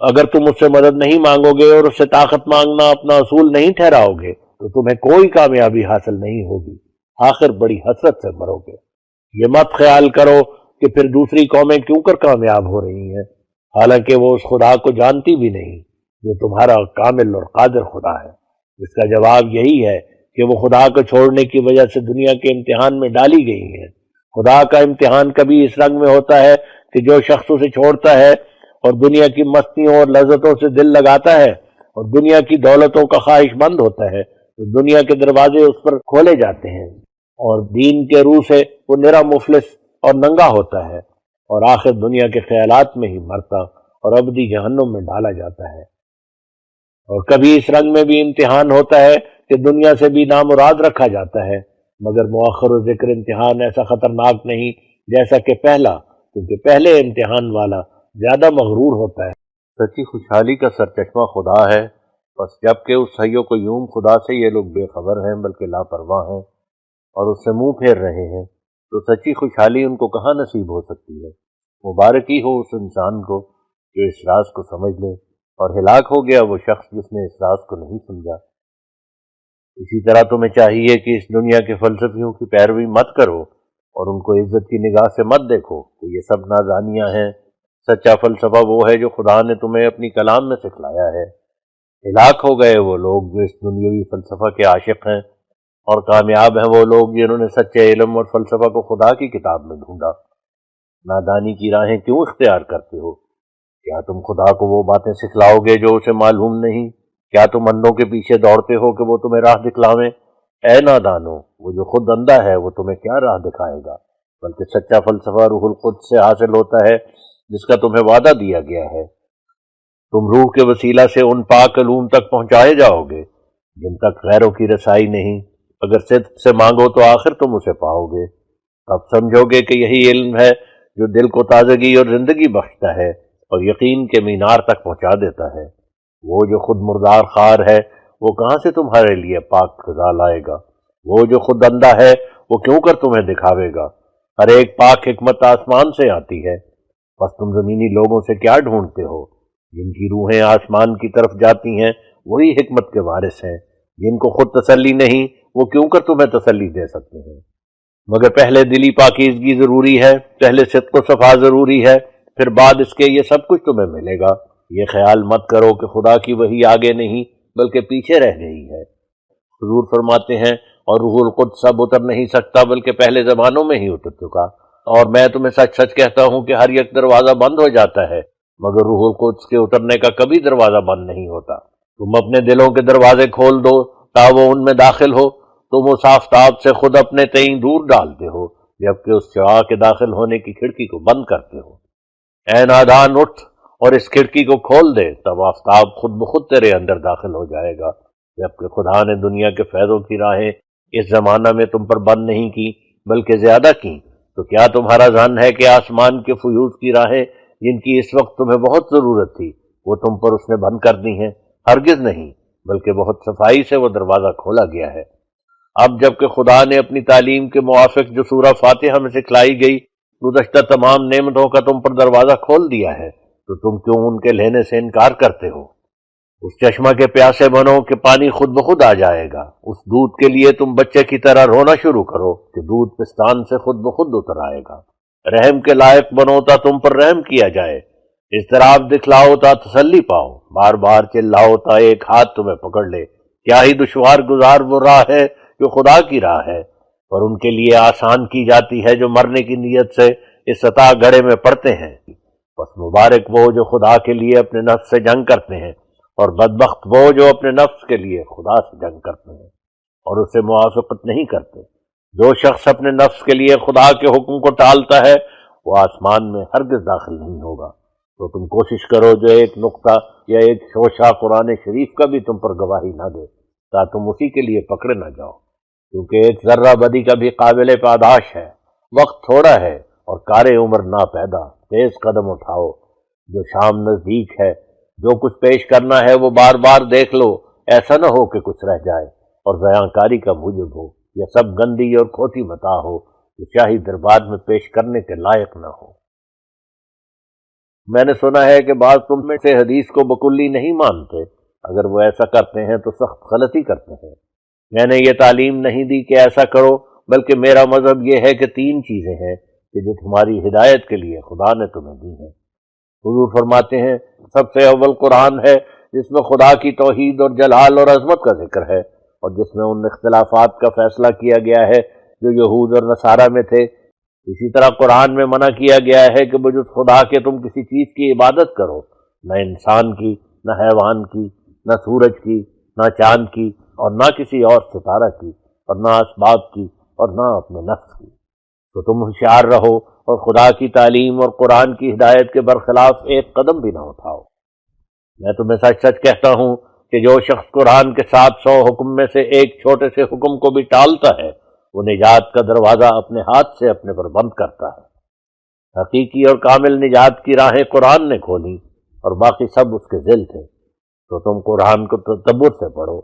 S1: اگر تم اس سے مدد نہیں مانگو گے اور اس سے طاقت مانگنا اپنا اصول نہیں ٹھہراؤ گے تو تمہیں کوئی کامیابی حاصل نہیں ہوگی، آخر بڑی حسرت سے مرو گے۔ یہ مت خیال کرو کہ پھر دوسری قومیں کیوں کر کامیاب ہو رہی ہیں، حالانکہ وہ اس خدا کو جانتی بھی نہیں جو تمہارا کامل اور قادر خدا ہے۔ اس کا جواب یہی ہے کہ وہ خدا کو چھوڑنے کی وجہ سے دنیا کے امتحان میں ڈالی گئی ہیں۔ خدا کا امتحان کبھی اس رنگ میں ہوتا ہے کہ جو شخص اسے چھوڑتا ہے اور دنیا کی مستیوں اور لذتوں سے دل لگاتا ہے اور دنیا کی دولتوں کا خواہش مند ہوتا ہے تو دنیا کے دروازے اس پر کھولے جاتے ہیں، اور دین کے روح سے وہ نرا مفلس اور ننگا ہوتا ہے، اور آخر دنیا کے خیالات میں ہی مرتا اور ابدی جہنم میں ڈالا جاتا ہے۔ اور کبھی اس رنگ میں بھی امتحان ہوتا ہے کہ دنیا سے بھی نامراد رکھا جاتا ہے، مگر مؤخر و ذکر امتحان ایسا خطرناک نہیں جیسا کہ پہلا، کیونکہ پہلے امتحان والا زیادہ مغرور ہوتا ہے۔ سچی خوشحالی کا سرچشمہ خدا ہے، بس جبکہ اس حیو قیوم خدا سے یہ لوگ بے خبر ہیں بلکہ لاپرواہ ہیں اور اس سے منہ پھیر رہے ہیں، تو سچی خوشحالی ان کو کہاں نصیب ہو سکتی ہے۔ مبارکی ہو اس انسان کو جو اس راز کو سمجھ لے، اور ہلاک ہو گیا وہ شخص جس نے اس راز کو نہیں سمجھا۔ اسی طرح تمہیں چاہیے کہ اس دنیا کے فلسفیوں کی پیروی مت کرو اور ان کو عزت کی نگاہ سے مت دیکھو کہ یہ سب نادانیاں ہیں۔ سچا فلسفہ وہ ہے جو خدا نے تمہیں اپنی کلام میں سکھلایا ہے۔ ہلاک ہو گئے وہ لوگ جو اس دنیاوی فلسفہ کے عاشق ہیں، اور کامیاب ہیں وہ لوگ جنہوں نے سچے علم اور فلسفہ کو خدا کی کتاب میں ڈھونڈا۔ نادانی کی راہیں کیوں اختیار کرتے ہو؟ کیا تم خدا کو وہ باتیں سکھلاؤ گے جو اسے معلوم نہیں؟ کیا تم اندھوں کے پیچھے دوڑتے ہو کہ وہ تمہیں راہ دکھلاویں؟ اے نادانو، وہ جو خود اندھا ہے وہ تمہیں کیا راہ دکھائے گا؟ بلکہ سچا فلسفہ روح القدس سے حاصل ہوتا ہے جس کا تمہیں وعدہ دیا گیا ہے۔ تم روح کے وسیلہ سے ان پاک علوم تک پہنچائے جاؤ گے جن تک غیروں کی رسائی نہیں۔ اگر صدق سے مانگو تو آخر تم اسے پاؤ گے۔ اب سمجھو گے کہ یہی علم ہے جو دل کو تازگی اور زندگی بخشتا ہے اور یقین کے مینار تک پہنچا دیتا ہے۔ وہ جو خود مردار خار ہے وہ کہاں سے تمہارے لیے پاک غذا لائے گا؟ وہ جو خود اندھا ہے وہ کیوں کر تمہیں دکھاوے گا؟ ہر ایک پاک حکمت آسمان سے آتی ہے، بس تم زمینی لوگوں سے کیا ڈھونڈتے ہو؟ جن کی روحیں آسمان کی طرف جاتی ہیں وہی حکمت کے وارث ہیں۔ جن کو خود تسلی نہیں وہ کیوں کر تمہیں تسلی دے سکتے ہیں؟ مگر پہلے دلی پاکیزگی ضروری ہے، پہلے صدق و صفا ضروری ہے، پھر بعد اس کے یہ سب کچھ تمہیں ملے گا۔ یہ خیال مت کرو کہ خدا کی وحی آگے نہیں بلکہ پیچھے رہ گئی ہے۔ حضور فرماتے ہیں، اور روح القدس اب اتر نہیں سکتا بلکہ پہلے زمانوں میں ہی اتر چکا، اور میں تمہیں سچ سچ کہتا ہوں کہ ہر ایک دروازہ بند ہو جاتا ہے مگر روح القدس کے اترنے کا کبھی دروازہ بند نہیں ہوتا۔ تم اپنے دلوں کے دروازے کھول دو تا وہ ان میں داخل ہو، تم اس آفتاب سے خود اپنے تئیں دور ڈالتے ہو جبکہ اس شعاع کے داخل ہونے کی کھڑکی کو بند کرتے ہو۔ اے نادان، اٹھ اور اس کھڑکی کو کھول دے، تب آفتاب خود بخود تیرے اندر داخل ہو جائے گا۔ جبکہ خدا نے دنیا کے فیضوں کی راہیں اس زمانہ میں تم پر بند نہیں کی بلکہ زیادہ کی، تو کیا تمہارا ظن ہے کہ آسمان کے فیوز کی راہیں جن کی اس وقت تمہیں بہت ضرورت تھی وہ تم پر اس نے بند کر دی ہیں؟ ہرگز نہیں، بلکہ بہت صفائی سے وہ دروازہ کھولا گیا ہے۔ اب جبکہ خدا نے اپنی تعلیم کے موافق جو سورہ فاتحہ میں سکھلائی گئی گزشتہ تمام نعمتوں کا تم پر دروازہ کھول دیا ہے، تو تم کیوں ان کے لینے سے انکار کرتے ہو؟ اس چشمہ کے پیاسے بنو کہ پانی خود بخود آ جائے گا۔ اس دودھ کے لیے تم بچے کی طرح رونا شروع کرو کہ دودھ پستان سے خود بخود اتر آئے گا۔ رحم کے لائق بنو تا تم پر رحم کیا جائے، اضطراب دکھلاؤ تا تسلی پاؤ، بار بار چلاؤ تا ایک ہاتھ تمہیں پکڑ لے۔ کیا ہی دشوار گزار وہ راہ ہے جو خدا کی راہ ہے، اور ان کے لیے آسان کی جاتی ہے جو مرنے کی نیت سے اس عطا گڑھے میں پڑتے ہیں۔ بس مبارک وہ جو خدا کے لیے اپنے نفس سے جنگ کرتے ہیں، اور بدبخت وہ جو اپنے نفس کے لیے خدا سے جنگ کرتے ہیں اور اسے موافقت نہیں کرتے۔ جو شخص اپنے نفس کے لیے خدا کے حکم کو ٹالتا ہے وہ آسمان میں ہرگز داخل نہیں ہوگا۔ تو تم کوشش کرو جو ایک نقطہ یا ایک شوشہ قرآن شریف کا بھی تم پر گواہی نہ دے، تاکہ تم اسی کے لیے پکڑے نہ جاؤ، کیونکہ ایک ذرہ بدی کا بھی قابل پاداش ہے۔ وقت تھوڑا ہے اور کار عمر ناپیدا، تیز قدم اٹھاؤ، جو شام نزدیک ہے۔ جو کچھ پیش کرنا ہے وہ بار بار دیکھ لو، ایسا نہ ہو کہ کچھ رہ جائے اور ضیاع کاری کا موجب ہو، یا سب گندی اور کھوٹی متاع ہو جو شاہی دربار میں پیش کرنے کے لائق نہ ہو۔ میں نے سنا ہے کہ بعض تم میں سے حدیث کو بکلی نہیں مانتے، اگر وہ ایسا کرتے ہیں تو سخت غلطی کرتے ہیں۔ میں نے یہ تعلیم نہیں دی کہ ایسا کرو، بلکہ میرا مذہب یہ ہے کہ 3 چیزیں ہیں کہ جو تمہاری ہدایت کے لیے خدا نے تمہیں دی ہیں۔ حضور فرماتے ہیں سب سے اول قرآن ہے، جس میں خدا کی توحید اور جلال اور عظمت کا ذکر ہے، اور جس میں ان اختلافات کا فیصلہ کیا گیا ہے جو یہود اور نصارہ میں تھے۔ اسی طرح قرآن میں منع کیا گیا ہے کہ بجز خدا کے تم کسی چیز کی عبادت کرو، نہ انسان کی، نہ حیوان کی، نہ سورج کی، نہ چاند کی، اور نہ کسی اور ستارہ کی، اور نہ اسباب کی، اور نہ اپنے نفس کی۔ تو تم ہوشیار رہو اور خدا کی تعلیم اور قرآن کی ہدایت کے برخلاف ایک قدم بھی نہ اٹھاؤ۔ میں تمہیں سچ سچ کہتا ہوں کہ جو شخص قرآن کے 700 حکم میں سے ایک چھوٹے سے حکم کو بھی ٹالتا ہے، وہ نجات کا دروازہ اپنے ہاتھ سے اپنے پر بند کرتا ہے۔ حقیقی اور کامل نجات کی راہیں قرآن نے کھولی، اور باقی سب اس کے ذل تھے۔ تو تم قرآن کو تدبر سے پڑھو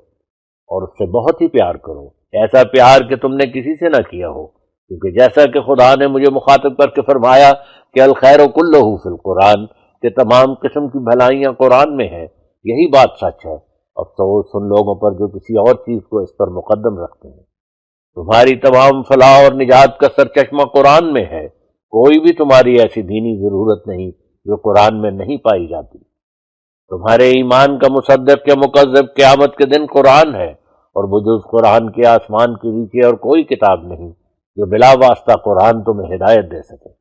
S1: اور اس سے بہت ہی پیار کرو، ایسا پیار کہ تم نے کسی سے نہ کیا ہو، کیونکہ جیسا کہ خدا نے مجھے مخاطب کر کے فرمایا کہ الخیر کلہ فی القرآن، کہ تمام قسم کی بھلائیاں قرآن میں ہیں، یہی بات سچ ہے۔ افسوس ان لوگوں پر جو کسی اور چیز کو اس پر مقدم رکھتے ہیں۔ تمہاری تمام فلاح اور نجات کا سرچشمہ قرآن میں ہے، کوئی بھی تمہاری ایسی دینی ضرورت نہیں جو قرآن میں نہیں پائی جاتی۔ تمہارے ایمان کا مصدق یا مکذب قیامت کے دن قرآن ہے، اور بجز قرآن کے آسمان کے نیچے اور کوئی کتاب نہیں جو بلا واسطہ قرآن تمہیں ہدایت دے سکے۔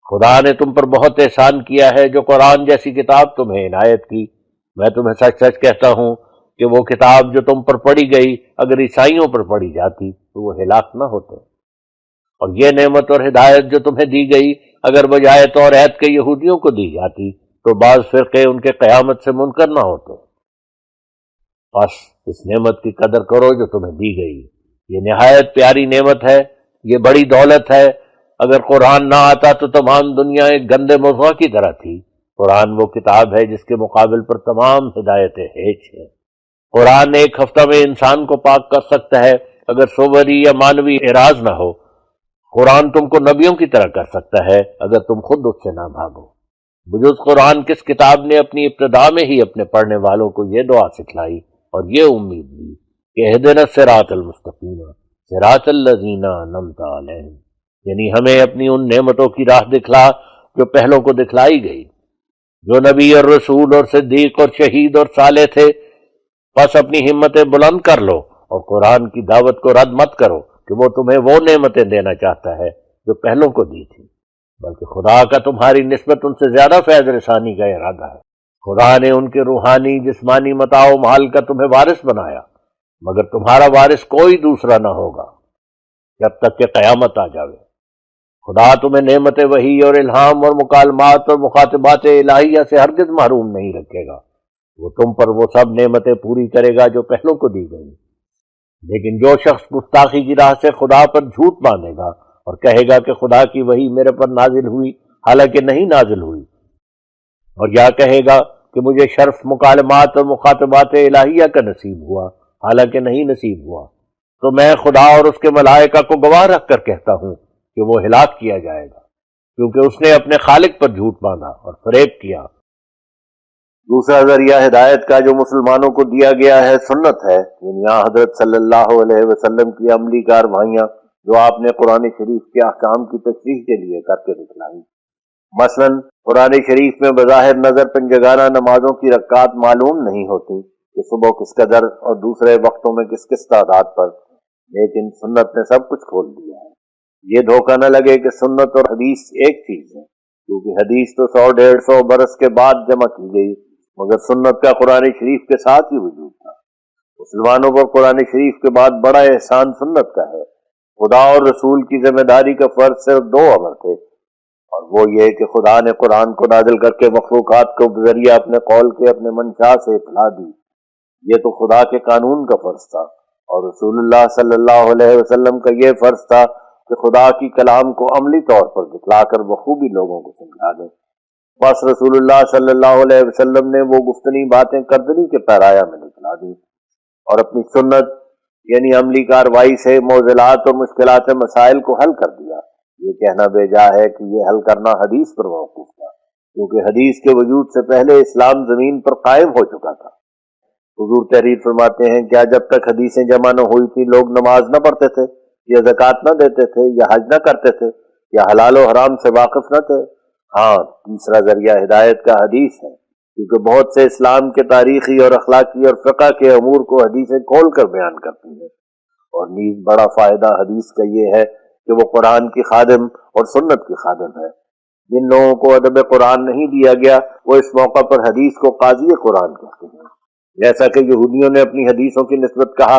S1: خدا نے تم پر بہت احسان کیا ہے جو قرآن جیسی کتاب تمہیں عنایت کی۔ میں تمہیں سچ سچ کہتا ہوں کہ وہ کتاب جو تم پر پڑھی گئی اگر عیسائیوں پر پڑھی جاتی تو وہ ہلاک نہ ہوتے، اور یہ نعمت اور ہدایت جو تمہیں دی گئی اگر بجائے توریت کے یہودیوں کو دی جاتی تو بعض فرقے ان کے قیامت سے منکر نہ ہوتے۔ بس اس نعمت کی قدر کرو جو تمہیں دی گئی، یہ نہایت پیاری نعمت ہے، یہ بڑی دولت ہے۔ اگر قرآن نہ آتا تو تمام دنیا ایک گندے موضوع کی طرح تھی۔ قرآن وہ کتاب ہے جس کے مقابل پر تمام ہدایتیں ہیچ ہیں۔ قرآن ایک ہفتہ میں انسان کو پاک کر سکتا ہے اگر صوری یا مانوی اعراض نہ ہو۔ قرآن تم کو نبیوں کی طرح کر سکتا ہے اگر تم خود اس سے نہ بھاگو۔ بجز قرآن کس کتاب نے اپنی ابتدا میں ہی اپنے پڑھنے والوں کو یہ دعا سکھلائی اور یہ امید دی کہ اہدنا الصراط المستقیم صراط الذین انعمت علیہم، یعنی ہمیں اپنی ان نعمتوں کی راہ دکھلا جو پہلوں کو دکھلائی گئی۔ جو نبی اور رسول اور صدیق اور شہید اور صالح تھے، بس اپنی ہمتیں بلند کر لو اور قرآن کی دعوت کو رد مت کرو کہ وہ تمہیں وہ نعمتیں دینا چاہتا ہے جو پہلوں کو دی تھی، بلکہ خدا کا تمہاری نسبت ان سے زیادہ فیض رسانی کا ارادہ ہے۔ خدا نے ان کے روحانی جسمانی متاع و مال کا تمہیں وارث بنایا، مگر تمہارا وارث کوئی دوسرا نہ ہوگا جب تک کہ قیامت آ جاوے۔ خدا تمہیں نعمت وحی اور الہام اور مکالمات اور مخاطبات الہیہ سے ہرگز محروم نہیں رکھے گا۔ وہ تم پر وہ سب نعمتیں پوری کرے گا جو پہلوں کو دی گئی۔ لیکن جو شخص گستاخی کی راہ سے خدا پر جھوٹ باندھے گا اور کہے گا کہ خدا کی وحی میرے پر نازل ہوئی حالانکہ نہیں نازل ہوئی، اور یا کہے گا کہ مجھے شرف مکالمات اور مخاطبات الہیہ کا نصیب ہوا حالانکہ نہیں نصیب ہوا، تو میں خدا اور اس کے ملائکہ کو گواہ رکھ کر کہتا ہوں کہ وہ ہلاک کیا جائے گا، کیونکہ اس نے اپنے خالق پر جھوٹ باندھا اور فریب کیا۔ دوسرا ذریعہ ہدایت کا جو مسلمانوں کو دیا گیا ہے سنت ہے، یعنی حضرت صلی اللہ علیہ وسلم کی عملی کارروائیاں جو آپ نے قرآن شریف کے احکام کی تشریح کے لیے کر کے دکھلائیں۔ مثلا قرآن شریف میں بظاہر نظر پنجگانہ نمازوں کی رکعات معلوم نہیں ہوتی کہ صبح کس قدر اور دوسرے وقتوں میں کس کس تعداد پر، لیکن سنت نے سب کچھ کھول دیا ہے۔ یہ دھوکہ نہ لگے کہ سنت اور حدیث ایک چیز ہے، کیونکہ حدیث تو 100-150 برس کے بعد جمع کی گئی، مگر سنت کا قرآن شریف کے ساتھ ہی وجود تھا۔ مسلمانوں پر قرآن شریف کے بعد بڑا احسان سنت کا ہے۔ خدا اور رسول کی ذمہ داری کا فرض صرف 2 امر تھے، اور وہ یہ کہ خدا نے قرآن کو نازل کر کے مخلوقات کو بذریعہ اپنے قول کے اپنے منشا سے اطلاع دی، یہ تو خدا کے قانون کا فرض تھا، اور رسول اللہ صلی اللہ علیہ وسلم کا یہ فرض تھا کہ خدا کی کلام کو عملی طور پر دکھلا کر بخوبی لوگوں کو سمجھا دیں۔ بس رسول اللہ صلی اللہ علیہ وسلم نے وہ گفتنی باتیں کردنی کے پیرایا میں دکھلا دی، اور اپنی سنت یعنی عملی کاروائی سے معضلات اور مشکلات مسائل کو حل کر دیا۔ یہ کہنا بے جا ہے کہ یہ حل کرنا حدیث پر موقوف تھا، کیونکہ حدیث کے وجود سے پہلے اسلام زمین پر قائم ہو چکا تھا۔ حضور تحریر فرماتے ہیں، کیا جب تک حدیثیں جمع نہ ہوئی تھی لوگ نماز نہ پڑھتے تھے، یا زکوٰۃ نہ دیتے تھے، یا حج نہ کرتے تھے، یا حلال و حرام سے واقف نہ تھے؟ ہاں، تیسرا ذریعہ ہدایت کا حدیث ہے، کیونکہ بہت سے اسلام کے تاریخی اور اخلاقی اور فقہ کے امور کو حدیثیں کھول کر بیان کرتی ہیں، اور نیز بڑا فائدہ حدیث کا یہ ہے کہ وہ قرآن کی خادم اور سنت کی خادم ہے۔ جن لوگوں کو ادب قرآن نہیں دیا گیا وہ اس موقع پر حدیث کو قاضی قرآن کہتے ہیں، جیسا کہ یہودیوں نے اپنی حدیثوں کی نسبت کہا،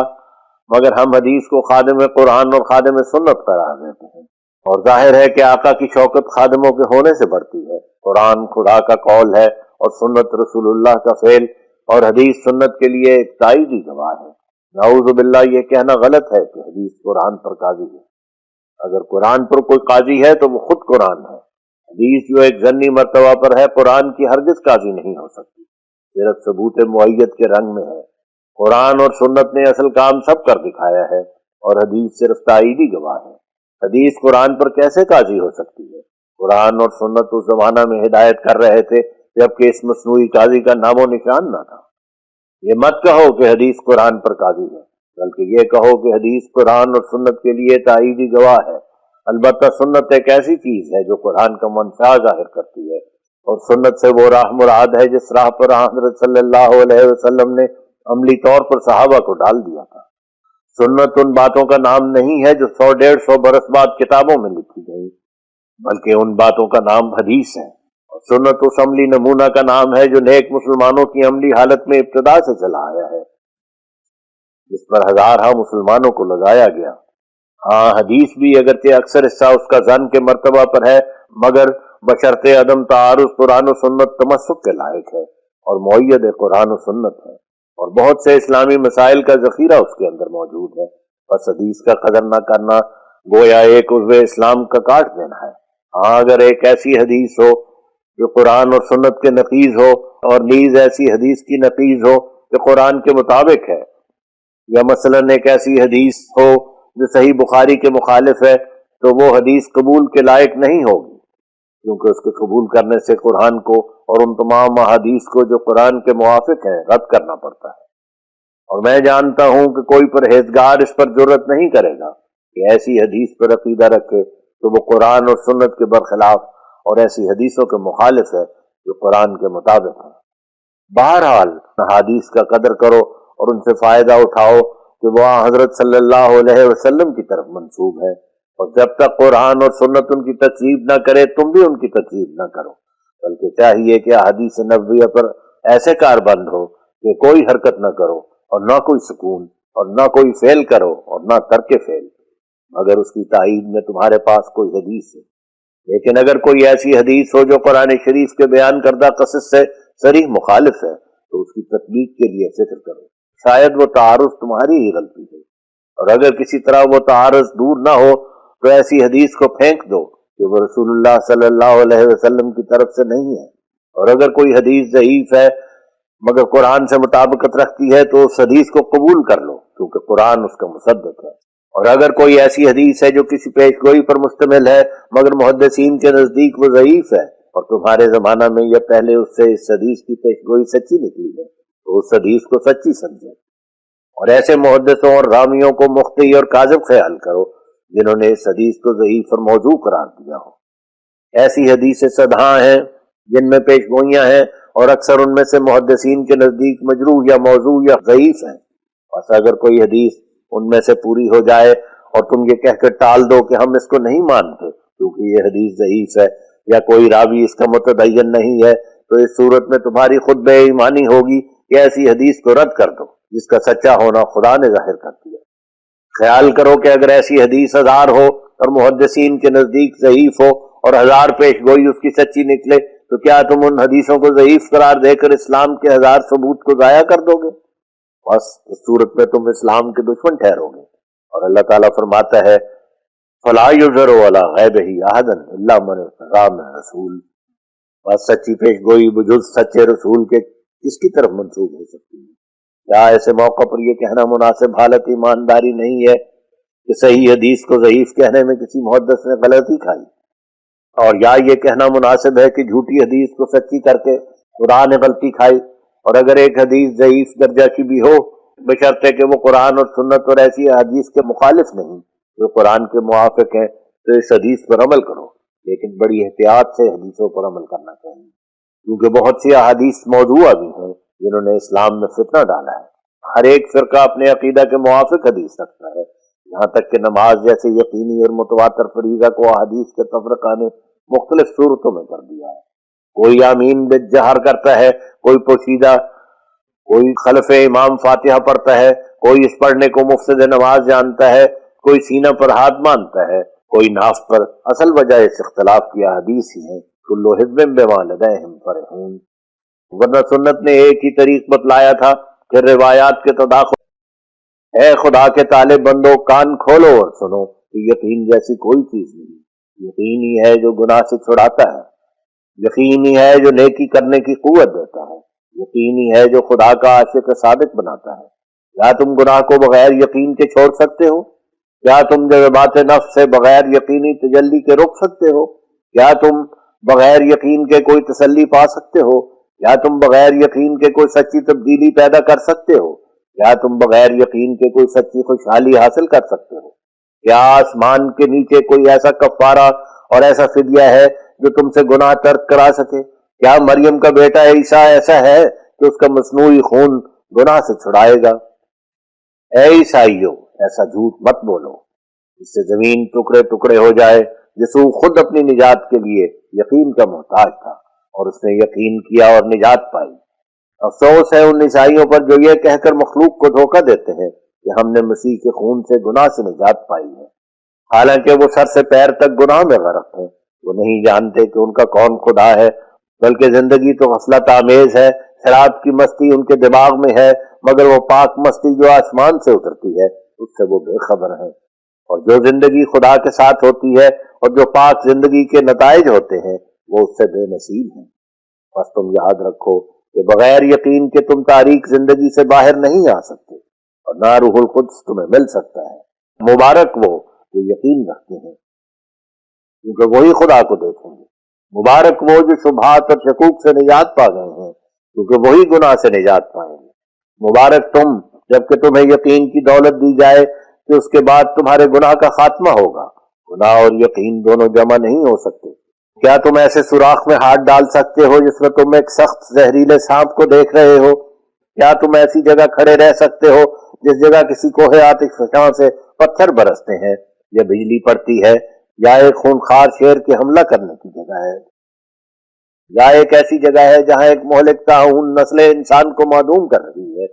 S1: مگر ہم حدیث کو خادم قرآن اور خادم سنت قرار دیتے ہیں۔ اور ظاہر ہے کہ آقا کی شوکت خادموں کے ہونے سے بڑھتی ہے۔ قرآن خدا کا قول ہے اور سنت رسول اللہ کا فعل، اور حدیث سنت کے لیے ایک تائیدی گواہ ہے۔ نعوذ باللہ، یہ کہنا غلط ہے کہ حدیث قرآن پر قاضی ہے۔ اگر قرآن پر کوئی قاضی ہے تو وہ خود قرآن ہے۔ حدیث جو ایک ضمنی مرتبہ پر ہے قرآن کی ہرگز قاضی نہیں ہو سکتی، صرف ثبوت معیت کے رنگ میں ہے۔ قرآن اور سنت نے اصل کام سب کر دکھایا ہے، اور حدیث صرف تائیدی گواہ ہے۔ حدیث قرآن پر کیسے قاضی ہو سکتی ہے؟ قرآن اور سنت اس زمانہ میں ہدایت کر رہے تھے جبکہ اس مصنوعی قاضی کا نام و نشان نہ تھا۔ یہ مت کہو کہ حدیث قرآن پر قاضی ہے، بلکہ یہ کہو کہ حدیث قرآن اور سنت کے لیے تائیدی گواہ ہے۔ البتہ سنت ایک ایسی چیز ہے جو قرآن کا منشا ظاہر کرتی ہے، اور سنت سے وہ راہ مراد ہے جس راہ پر حضرت صلی اللہ علیہ وسلم نے عملی طور پر صحابہ کو ڈال دیا تھا۔ سنت ان باتوں کا نام نہیں ہے جو 100-150 برس بعد کتابوں میں لکھی گئی، بلکہ ان باتوں کا نام حدیث ہے، اور سنت اس عملی نمونہ کا نام ہے جو نیک مسلمانوں کی عملی حالت میں ابتدا سے چلا آیا ہے، جس پر ہزارہ مسلمانوں کو لگایا گیا۔ ہاں، حدیث بھی اگرچہ اکثر حصہ اس کا ظن کے مرتبہ پر ہے، مگر بشرط عدم تعارض قرآن و سنت تمسک کے لائق ہے، اور مؤید قرآن و سنت ہے، اور بہت سے اسلامی مسائل کا ذخیرہ اس کے اندر موجود ہے۔ بس حدیث کا قدر نہ کرنا گویا ایک عضو اسلام کا کاٹ دینا ہے۔ ہاں، اگر ایک ایسی حدیث ہو جو قرآن اور سنت کے نقیض ہو، اور نیز ایسی حدیث کی نقیض ہو جو قرآن کے مطابق ہے، یا مثلاً ایک ایسی حدیث ہو جو صحیح بخاری کے مخالف ہے، تو وہ حدیث قبول کے لائق نہیں ہوگی، کیونکہ اس کے قبول کرنے سے قرآن کو اور ان تمام احادیث کو جو قرآن کے موافق ہیں رد کرنا پڑتا ہے۔ اور میں جانتا ہوں کہ کوئی پرہیزگار اس پر جرت نہیں کرے گا کہ ایسی حدیث پر عقیدہ رکھے تو وہ قرآن اور سنت کے برخلاف، اور ایسی حدیثوں کے مخالف ہے جو قرآن کے مطابق ہے۔ بہرحال احادیث کا قدر کرو اور ان سے فائدہ اٹھاؤ کہ وہ حضرت صلی اللہ علیہ وسلم کی طرف منسوب ہے، اور جب تک قرآن اور سنت ان کی تکذیب نہ کرے تم بھی ان کی تکذیب نہ کرو، بلکہ چاہیے کہ احادیث نبویہ پر ایسے کار بند ہو کہ کوئی حرکت نہ کرو، اور نہ کوئی سکون، اور نہ کوئی فعل کرو، اور نہ ترک فعل، مگر اس کی تائید میں تمہارے پاس کوئی حدیث ہے۔ لیکن اگر کوئی ایسی حدیث ہو جو قرآن شریف کے بیان کردہ قصص سے صریح مخالف ہے تو اس کی تطبیق کے لیے فکر کرو، شاید وہ تعارض تمہاری ہی غلطی ہے، اور اگر کسی طرح وہ تعارض دور نہ ہو تو ایسی حدیث کو پھینک دو کہ وہ رسول اللہ صلی اللہ علیہ وسلم کی طرف سے نہیں ہے، اور اگر کوئی حدیث ضعیف ہے مگر قرآن سے مطابقت رکھتی ہے تو اس حدیث کو قبول کر لو، کیونکہ قرآن اس کا مصدق ہے۔ اور اگر کوئی ایسی حدیث ہے جو کسی پیش گوئی پر مشتمل ہے مگر محدثین کے نزدیک وہ ضعیف ہے، اور تمہارے زمانہ میں یا پہلے اس سے اس حدیث کی پیش گوئی سچی نکلی ہے، تو اس حدیث کو سچی سمجھو، اور ایسے محدثوں اور رامیوں کو مخطئ اور کاذب خیال کرو جنہوں نے اس حدیث کو ضعیف اور موضوع قرار دیا ہو۔ ایسی حدیثیں صدہاں ہیں جن میں پیش گوئیاں ہیں، اور اکثر ان میں سے محدثین کے نزدیک مجروح یا موضوع یا ضعیف ہیں۔ بس اگر کوئی حدیث ان میں سے پوری ہو جائے اور تم یہ کہہ کر ٹال دو کہ ہم اس کو نہیں مانتے کیونکہ یہ حدیث ضعیف ہے یا کوئی راوی اس کا متدین نہیں ہے، تو اس صورت میں تمہاری خود بے ایمانی ہوگی کہ ایسی حدیث کو رد کر دو جس کا سچا ہونا خدا نے ظاہر کر دیا۔ خیال کرو کہ اگر ایسی حدیث 1000 ہو اور محدثین کے نزدیک ضعیف ہو اور 1000 پیش گوئی اس کی سچی نکلے، تو کیا تم ان حدیثوں کو ضعیف قرار دے کر اسلام کے 1000 ثبوت کو ضائع کر دو گے؟ بس اس صورت میں تم اسلام کے دشمن ٹھہرو گے۔ اور اللہ تعالیٰ فرماتا ہے فَلَا يُظْهِرُ عَلَىٰ غَيْبِهِ أَحَدًا إِلَّا مَنِ ارْتَضَىٰ مِن رَّسُولٍ۔ بس سچی پیش گوئی بجز سچے رسول کے کس کی طرف منسوب ہو سکتی ہے؟ کیا ایسے موقع پر یہ کہنا مناسب حالت ایمانداری نہیں ہے کہ صحیح حدیث کو ضعیف کہنے میں کسی محدث نے غلطی کھائی؟ اور یا یہ کہنا مناسب ہے کہ جھوٹی حدیث کو سچی کر کے قرآن نے غلطی کھائی؟ اور اگر ایک حدیث ضعیف درجہ کی بھی ہو بشرطے کہ وہ قرآن اور سنت اور ایسی حدیث کے مخالف نہیں جو قرآن کے موافق ہیں، تو اس حدیث پر عمل کرو، لیکن بڑی احتیاط سے حدیثوں پر عمل کرنا چاہیے، کیونکہ بہت سی احادیث موضوع بھی ہیں جنہوں نے اسلام میں فتنہ ڈالا ہے۔ ہر ایک فرقہ اپنے عقیدہ کے موافق حدیث رکھتا ہے، یہاں تک کہ نماز جیسے یقینی اور متواتر فریضہ کو احادیث کے تفرقہ نے مختلف صورتوں میں کر دیا ہے۔ کوئی آمین بالجہر کرتا ہے، کوئی پوشیدہ، کوئی خلف امام فاتحہ پڑھتا ہے، کوئی اس پڑھنے کو مفسد نماز جانتا ہے، کوئی سینہ پر ہاتھ باندھتا ہے، کوئی ناف پر۔ اصل وجہ اس اختلاف کی احادیث ہی ہے، کل حزب بما لدیہم فرحون۔ ورنہ سنت نے ایک ہی طریق بتلایا تھا، پھر روایات کے تداخل۔ اے خدا کے طالب بندو، کان کھولو اور سنو کہ یقین جیسی کوئی چیز نہیں۔ یقین ہی ہے جو گناہ سے چھڑاتا ہے، یقین ہی ہے جو نیکی کرنے کی قوت دیتا ہے، یقین ہی ہے جو خدا کا عاشق صادق بناتا ہے۔ کیا تم گناہ کو بغیر یقین کے چھوڑ سکتے ہو؟ کیا تم جذبات نفس سے بغیر یقینی تجلی کے روک سکتے ہو؟ کیا تم بغیر یقین کے کوئی تسلی پا سکتے ہو؟ کیا تم بغیر یقین کے کوئی سچی تبدیلی پیدا کر سکتے ہو؟ کیا تم بغیر یقین کے کوئی سچی خوشحالی حاصل کر سکتے ہو؟ کیا آسمان کے نیچے کوئی ایسا کفارہ اور ایسا فدیہ ہے جو تم سے گناہ ترک کرا سکے؟ کیا مریم کا بیٹا عیسیٰ ایسا ہے کہ اس کا مصنوعی خون گناہ سے چھڑائے گا؟ اے عیسائیو، ایسا جھوٹ مت بولو، اس سے زمین ٹکڑے ٹکڑے ہو جائے۔ یسوع خود اپنی نجات کے لیے یقین کا محتاج تھا اور اس نے یقین کیا اور نجات پائی۔ افسوس ہے ان عیسائیوں پر جو یہ کہہ کر مخلوق کو دھوکہ دیتے ہیں کہ ہم نے مسیح کے خون سے گناہ سے نجات پائی ہے، حالانکہ وہ سر سے پیر تک گناہ میں غرق ہیں۔ وہ نہیں جانتے کہ ان کا کون خدا ہے، بلکہ زندگی تو غفلت آمیز ہے، شراب کی مستی ان کے دماغ میں ہے، مگر وہ پاک مستی جو آسمان سے اترتی ہے اس سے وہ بے خبر ہیں۔ اور جو زندگی خدا کے ساتھ ہوتی ہے اور جو پاک زندگی کے نتائج ہوتے ہیں وہ اس سے بے نصیب ہیں۔ بس تم یاد رکھو کہ بغیر یقین کے تم تاریک زندگی سے باہر نہیں آ سکتے، اور نہ روح القدس تمہیں مل سکتا ہے۔ مبارک وہ جو یقین رکھتے ہیں کیونکہ وہی خدا کو دیکھیں گے۔ مبارک وہ جو شبہات اور شکوک سے نجات پا گئے ہیں کیونکہ وہی گناہ سے نجات پائیں گے۔ مبارک تم جبکہ تمہیں یقین کی دولت دی جائے کہ اس کے بعد تمہارے گناہ کا خاتمہ ہوگا۔ گناہ اور یقین دونوں جمع نہیں ہو سکتے۔ کیا تم ایسے سوراخ میں ہاتھ ڈال سکتے ہو جس میں تم ایک سخت زہریلے سانپ کو دیکھ رہے ہو؟ کیا تم ایسی جگہ کھڑے رہ سکتے ہو جس جگہ کسی کوہ آتش فشاں سے پتھر برستے ہیں یا بجلی پڑتی ہے، یا ایک خونخوار شیر کے حملہ کرنے کی جگہ ہے، یا ایک ایسی جگہ ہے جہاں ایک مہلک طاعون نسل انسان کو معدوم کر رہی ہے؟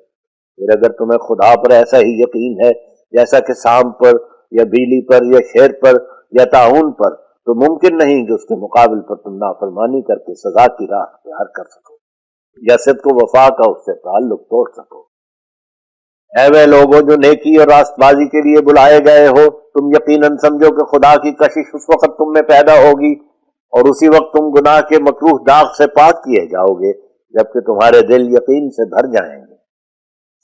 S1: پھر اگر تمہیں خدا پر ایسا ہی یقین ہے جیسا کہ سانپ پر یا بجلی پر یا شیر پر یا طاعون پر، تو ممکن نہیں کہ اس کے مقابل پر تم نافرمانی کر کے سزا کی راہ اختیار کر سکو یا صدق و وفا کا اس سے تعلق توڑ سکو۔ اے وہ لوگوں جو نیکی اور راست بازی کے لیے بلائے گئے ہو، تم یقیناً سمجھو کہ خدا کی کشش اس وقت تم میں پیدا ہوگی اور اسی وقت تم گناہ کے مکروہ داغ سے پاک کیے جاؤ گے، جبکہ تمہارے دل یقین سے بھر جائیں گے۔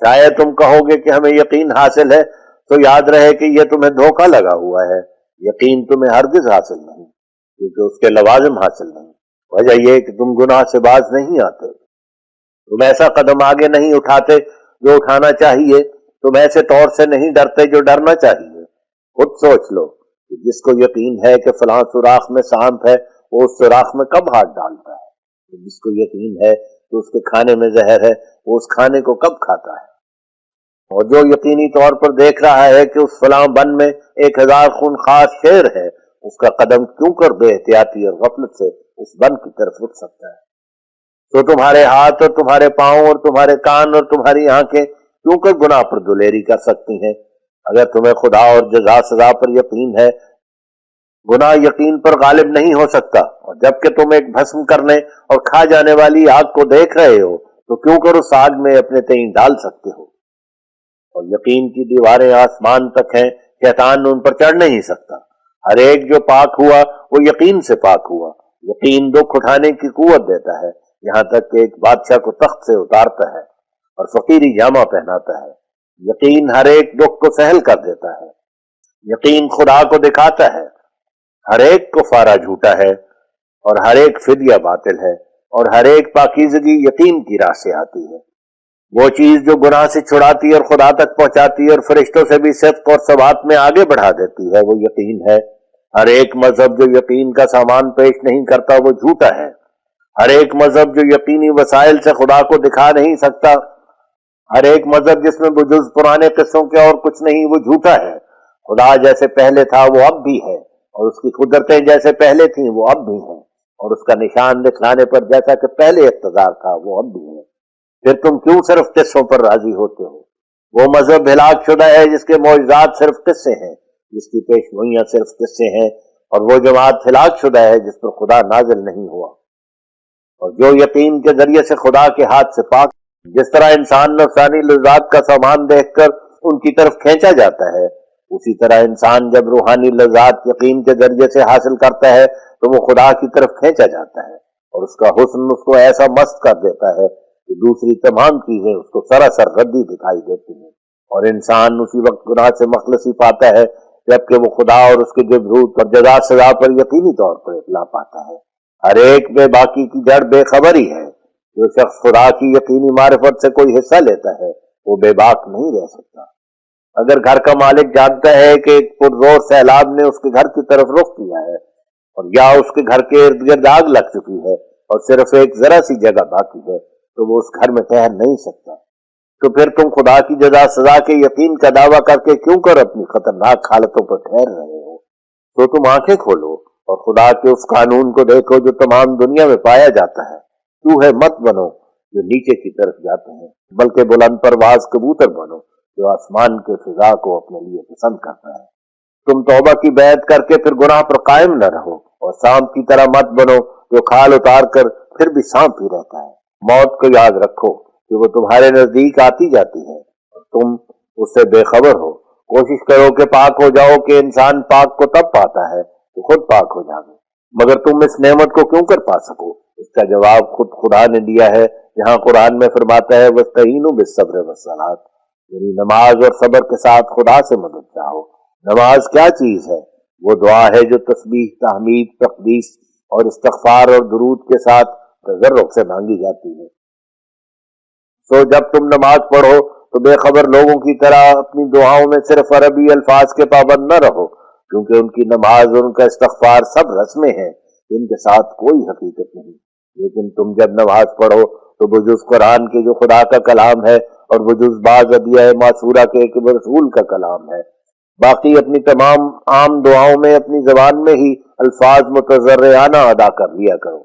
S1: شاید تم کہو گے کہ ہمیں یقین حاصل ہے، تو یاد رہے کہ یہ تمہیں دھوکہ لگا ہوا ہے۔ یقین تمہیں ہرگز حاصل نہیں، کیونکہ اس کے لوازم حاصل نہیں۔ وجہ یہ کہ تم گناہ سے باز نہیں آتے، تم ایسا قدم آگے نہیں اٹھاتے جو اٹھانا چاہیے، تم ایسے طور سے نہیں ڈرتے جو ڈرنا چاہیے۔ خود سوچ لو کہ جس کو یقین ہے کہ فلاں سوراخ میں سانپ ہے، وہ اس سوراخ میں کب ہاتھ ڈالتا ہے؟ جس کو یقین ہے کہ اس کے کھانے میں زہر ہے، وہ اس کھانے کو کب کھاتا ہے؟ اور جو یقینی طور پر دیکھ رہا ہے کہ اس فلاں بن میں 1000 خونخوار شیر ہے، اس کا قدم کیوں کر بے احتیاطی اور غفلت سے اس بن کی طرف رک سکتا ہے؟ تو تمہارے ہاتھ اور تمہارے پاؤں اور تمہارے کان اور تمہاری آنکھیں کیوں کر گناہ پر دلیری کر سکتی ہیں؟ اگر تمہیں خدا اور جزا سزا پر یقین ہے، گناہ یقین پر غالب نہیں ہو سکتا، اور جبکہ تم ایک بھسم کرنے اور کھا جانے والی آگ کو دیکھ رہے ہو تو کیوں کر اس آگ میں اپنے تئیں ڈال سکتے ہو؟ اور یقین کی دیواریں آسمان تک ہیں، شیطان ان پر چڑھ نہیں سکتا۔ ہر ایک جو پاک ہوا وہ یقین سے پاک ہوا۔ یقین دکھ اٹھانے کی قوت دیتا ہے، یہاں تک کہ ایک بادشاہ کو تخت سے اتارتا ہے اور فقیری جامہ پہناتا ہے۔ یقین ہر ایک دکھ کو سہل کر دیتا ہے۔ یقین خدا کو دکھاتا ہے۔ ہر ایک کفارہ جھوٹا ہے اور ہر ایک فدیہ باطل ہے، اور ہر ایک پاکیزگی یقین کی راہ سے آتی ہے۔ وہ چیز جو گناہ سے چھڑاتی اور خدا تک پہنچاتی اور فرشتوں سے بھی صدق اور ثبات میں آگے بڑھا دیتی ہے، وہ یقین ہے۔ ہر ایک مذہب جو یقین کا سامان پیش نہیں کرتا وہ جھوٹا ہے۔ ہر ایک مذہب جو یقینی وسائل سے خدا کو دکھا نہیں سکتا، ہر ایک مذہب جس میں بجز پرانے قصوں کے اور کچھ نہیں، وہ جھوٹا ہے۔ خدا جیسے پہلے تھا وہ اب بھی ہے، اور اس کی قدرتیں جیسے پہلے تھیں وہ اب بھی ہیں، اور اس کا نشان دکھلانے پر جیسا کہ پہلے اقتدار تھا وہ اب بھی ہے۔ پھر تم کیوں صرف قصوں پر راضی ہوتے ہو؟ وہ مذہب ہلاک شدہ ہے جس کے معجزات صرف قصے ہیں، جس کی پیشگوئیاں صرف قصے ہیں، اور وہ جماعت ہلاک شدہ ہے جس پر خدا نازل نہیں ہوا۔ اور جو یقین کے ذریعے سے خدا کے ہاتھ سے پاک، جس طرح انسان نفسانی لذات کا سامان دیکھ کر ان کی طرف کھینچا جاتا ہے، اسی طرح انسان جب روحانی لذات یقین کے ذریعے سے حاصل کرتا ہے تو وہ خدا کی طرف کھینچا جاتا ہے، اور اس کا حسن اس کو ایسا مست کر دیتا ہے کہ دوسری تمام چیزیں اس کو سراسر ردی دکھائی دیتی ہیں، اور انسان اسی وقت گناہ سے مخلصی پاتا ہے جبکہ وہ خدا اور اس کے جبروت اور جزا سزا پر یقینی طور پر اطلاع پاتا ہے۔ ہر ایک بے باکی کی جڑ بے خبری ہے۔ جو شخص خدا کی یقینی معرفت سے کوئی حصہ لیتا ہے وہ بے باک نہیں رہ سکتا۔ اگر گھر کا مالک جانتا ہے کہ ایک پرزور سیلاب نے اس کے گھر کی طرف رخ کیا ہے، اور یا اس کے گھر کے ارد گرد آگ لگ چکی ہے اور صرف ایک ذرا سی جگہ باقی ہے، تو وہ اس گھر میں ٹھہر نہیں سکتا۔ تو پھر تم خدا کی جزا سزا کے یقین کا دعویٰ کر کے کیوں کر اپنی خطرناک حالتوں پر ٹھہر رہے ہو؟ تو تم آنکھیں کھولو اور خدا کے اس قانون کو دیکھو جو تمام دنیا میں پایا جاتا ہے۔ چوہے مت بنو جو نیچے کی طرف جاتے ہیں، بلکہ بلند پرواز کبوتر بنو جو آسمان کے فضا کو اپنے لیے پسند کرتا ہے۔ تم توبہ کی بیعت کر کے پھر گناہ پر قائم نہ رہو، اور سانپ کی طرح مت بنو جو کھال اتار کر پھر بھی سانپ ہی رہتا ہے۔ موت کو یاد رکھو کہ وہ تمہارے نزدیک آتی جاتی ہے اور تم اس سے بے خبر ہو۔ کوشش کرو کہ پاک ہو جاؤ، کہ انسان پاک کو تب پاتا ہے کہ خود پاک ہو جائے۔ مگر تم اس نعمت کو کیوں کر پا سکو؟ اس کا جواب خود خدا نے دیا ہے، جہاں قرآن میں فرماتا ہے وَاسْتَعِینُوا بِالصَّبْرِ وَالصَّلَاةِ، یعنی نماز اور صبر کے ساتھ خدا سے مدد چاہو۔ نماز کیا چیز ہے؟ وہ دعا ہے جو تسبیح، تحمید، تقدیس اور استغفار اور درود کے ساتھ تضرع سے مانگی جاتی ہے۔ سو جب تم نماز پڑھو تو بے خبر لوگوں کی طرح اپنی دعاؤں میں صرف عربی الفاظ کے پابند نہ رہو، کیونکہ ان کی نماز اور ان کا استغفار سب رسمیں ہیں جن کے ساتھ کوئی حقیقت نہیں۔ لیکن تم جب نماز پڑھو تو بجز قرآن کے جو خدا کا کلام ہے اور بجز بعض ادعیہ معصورہ کے ایک رسول کا کلام ہے، باقی اپنی تمام عام دعاؤں میں اپنی زبان میں ہی الفاظ متضرعانہ ادا کر لیا کرو،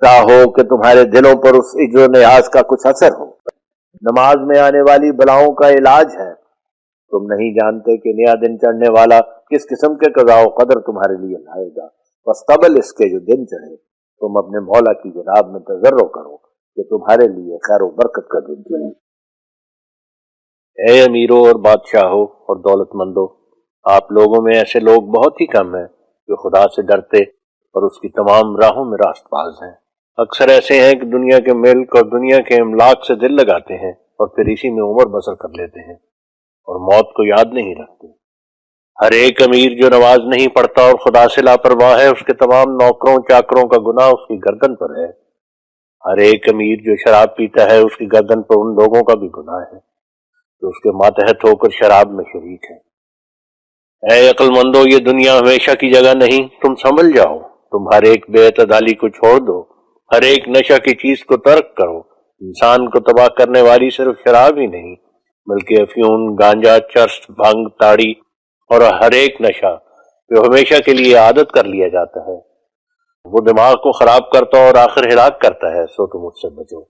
S1: چاہو کہ تمہارے دلوں پر اس اجر و نیاز کا کچھ اثر ہو۔ نماز میں آنے والی بلاؤں کا علاج ہے۔ تم نہیں جانتے کہ نیا دن چڑھنے والا کس قسم کے قضاء و قدر تمہارے لیے لائے گا، بس قبل اس کے جو دن چڑھے تم اپنے مولا کی جناب میں تضرع کرو کہ تمہارے لیے خیر و برکت کا دن چڑھے۔ اے امیروں اور بادشاہوں اور دولت مندوں، آپ لوگوں میں ایسے لوگ بہت ہی کم ہیں جو خدا سے ڈرتے اور اس کی تمام راہوں میں راست باز ہیں۔ اکثر ایسے ہیں کہ دنیا کے ملک اور دنیا کے املاک سے دل لگاتے ہیں اور پھر اسی میں عمر بسر کر لیتے ہیں اور موت کو یاد نہیں رکھتے۔ ہر ایک امیر جو نماز نہیں پڑھتا اور خدا سے لاپرواہ ہے، اس کے تمام نوکروں چاکروں کا گناہ اس کی گردن پر ہے۔ ہر ایک امیر جو شراب پیتا ہے، اس کی گردن پر ان لوگوں کا بھی گناہ ہے جو اس کے ماتحت ہو کر شراب میں شریک ہے۔ اے عقل مندو، یہ دنیا ہمیشہ کی جگہ نہیں، تم سنبھل جاؤ، تم ہر ایک بے اعتدالی کو چھوڑ دو، ہر ایک نشہ کی چیز کو ترک کرو۔ انسان کو تباہ کرنے والی صرف شراب ہی نہیں بلکہ افیون، گانجا، چرس، بھنگ، تاڑی اور ہر ایک نشہ جو ہمیشہ کے لیے عادت کر لیا جاتا ہے وہ دماغ کو خراب کرتا اور آخر ہلاک کرتا ہے۔ سو تم اس سے بچو۔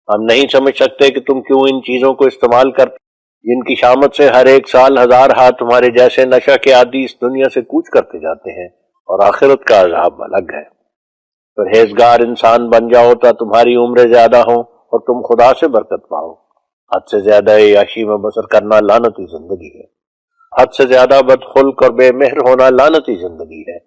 S1: ہم نہیں سمجھ سکتے کہ تم کیوں ان چیزوں کو استعمال کرتے جن کی شامت سے ہر ایک سال ہزار ہاتھ تمہارے جیسے نشہ کے عادی اس دنیا سے کوچ کرتے جاتے ہیں، اور آخرت کا عذاب الگ ہے۔ پرہیزگار انسان بن جاؤ تا تمہاری عمریں زیادہ ہوں اور تم خدا سے برکت پاؤ۔ حد سے زیادہ عیاشی میں بسر کرنا لعنتی زندگی ہے۔ حد سے زیادہ بدخلق اور بے مہر ہونا لعنتی زندگی ہے۔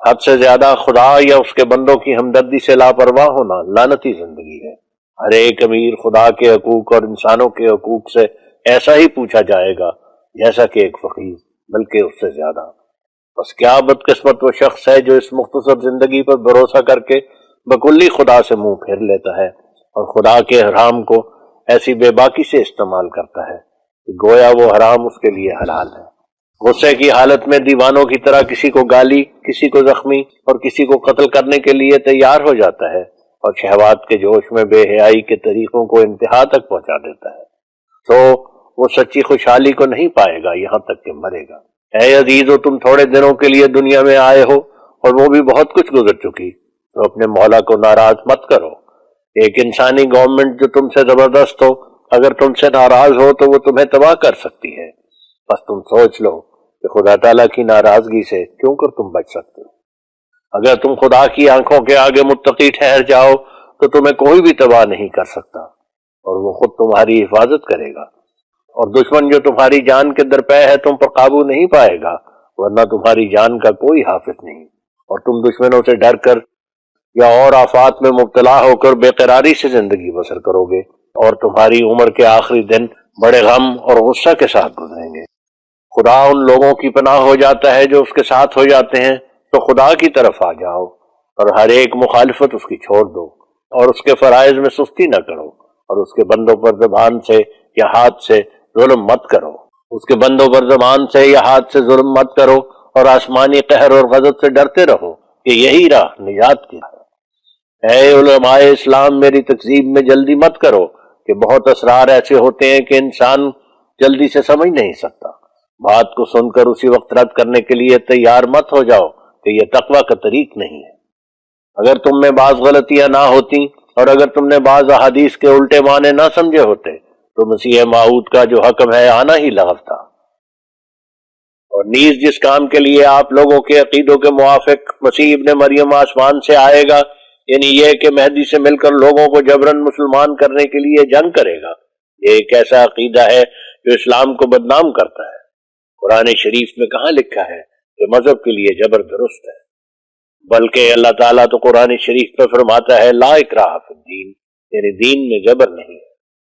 S1: حد سے زیادہ خدا یا اس کے بندوں کی ہمدردی سے لاپرواہ ہونا لعنتی زندگی ہے۔ ہر ایک امیر خدا کے حقوق اور انسانوں کے حقوق سے ایسا ہی پوچھا جائے گا جیسا کہ ایک فقیر، بلکہ اس سے زیادہ۔ بس کیا بدقسمت وہ شخص ہے جو اس مختصر زندگی پر بھروسہ کر کے بکلی خدا سے منہ پھیر لیتا ہے اور خدا کے حرام کو ایسی بے باکی سے استعمال کرتا ہے کہ گویا وہ حرام اس کے لیے حلال ہے۔ غصے کی حالت میں دیوانوں کی طرح کسی کو گالی، کسی کو زخمی اور کسی کو قتل کرنے کے لیے تیار ہو جاتا ہے، اور شہوات کے جوش میں بے حیائی کے طریقوں کو انتہا تک پہنچا دیتا ہے۔ تو وہ سچی خوشحالی کو نہیں پائے گا یہاں تک کہ مرے گا۔ اے عزیزو، تم تھوڑے دنوں کے لیے دنیا میں آئے ہو اور وہ بھی بہت کچھ گزر چکی، تو اپنے مولا کو ناراض مت کرو۔ ایک انسانی گورنمنٹ جو تم سے زبردست ہو اگر تم سے ناراض ہو تو وہ تمہیں تباہ کر سکتی ہے۔ بس تم سوچ لو کہ خدا تعالیٰ کی ناراضگی سے کیوں کر تم بچ سکتے ہو۔ اگر تم خدا کی آنکھوں کے آگے متقی ٹھہر جاؤ تو تمہیں کوئی بھی تباہ نہیں کر سکتا، اور وہ خود تمہاری حفاظت کرے گا۔ اور دشمن جو تمہاری جان کے درپے ہے تم پر قابو نہیں پائے گا، ورنہ تمہاری جان کا کوئی حافظ نہیں، اور تم دشمنوں سے ڈر کر یا اور آفات میں مبتلا ہو کر بے قراری سے زندگی بسر کرو گے، اور تمہاری عمر کے آخری دن بڑے غم اور غصہ کے ساتھ گزریں گے۔ خدا ان لوگوں کی پناہ ہو جاتا ہے جو اس کے ساتھ ہو جاتے ہیں، تو خدا کی طرف آ جاؤ اور ہر ایک مخالفت اس کی چھوڑ دو، اور اس کے فرائض میں سستی نہ کرو، اور اس کے بندوں پر زبان سے یا ہاتھ سے ظلم مت کرو۔ اس کے بندوں پر زبان سے یا ہاتھ سے ظلم مت کرو، اور آسمانی قہر اور غضب سے ڈرتے رہو کہ یہی راہ نجات کی ہے۔ اے علماء اسلام، میری تکذیب میں جلدی مت کرو کہ بہت اسرار ایسے ہوتے ہیں کہ انسان جلدی سے سمجھ نہیں سکتا۔ بات کو سن کر اسی وقت رد کرنے کے لیے تیار مت ہو جاؤ کہ یہ تقویٰ کا طریق نہیں ہے۔ اگر تم میں بعض غلطیاں نہ ہوتی اور اگر تم نے بعض احادیث کے الٹے معنی نہ سمجھے ہوتے تو مسیح موعود کا جو حکم ہے آنا ہی لغو تھا۔ اور نیز جس کام کے لیے آپ لوگوں کے عقیدوں کے موافق مسیح ابن مریم آسمان سے آئے گا، یعنی یہ کہ مہدی سے مل کر لوگوں کو جبراً مسلمان کرنے کے لیے جنگ کرے گا، یہ ایک ایسا عقیدہ ہے جو اسلام کو بدنام کرتا ہے۔ قرآن شریف میں کہاں لکھا ہے کہ مذہب کے لیے جبر درست ہے؟ بلکہ اللہ تعالیٰ تو قرآن شریف میں فرماتا ہے لا اکراہ فی الدین، یعنی دین میں جبر نہیں ہے۔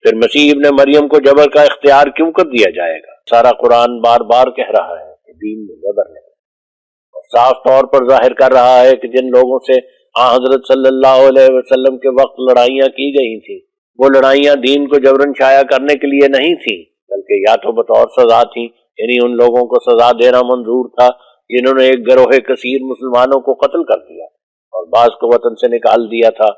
S1: پھر مسیح ابن مریم کو جبر کا اختیار کیوں کر دیا جائے گا؟ سارا قرآن بار بار کہہ رہا ہے کہ دین میں جبر نہیں، اور صاف طور پر ظاہر کر رہا ہے کہ جن لوگوں سے حضرت صلی اللہ علیہ وسلم کے وقت لڑائیاں کی گئی تھیں، وہ لڑائیاں دین کو جبراً شائع کرنے کے لیے نہیں تھیں، بلکہ یا تو بطور سزا تھیں، یعنی ان لوگوں کو سزا دینا منظور تھا جنہوں نے ایک گروہ کثیر مسلمانوں کو قتل کر دیا اور بعض کو وطن سے نکال دیا تھا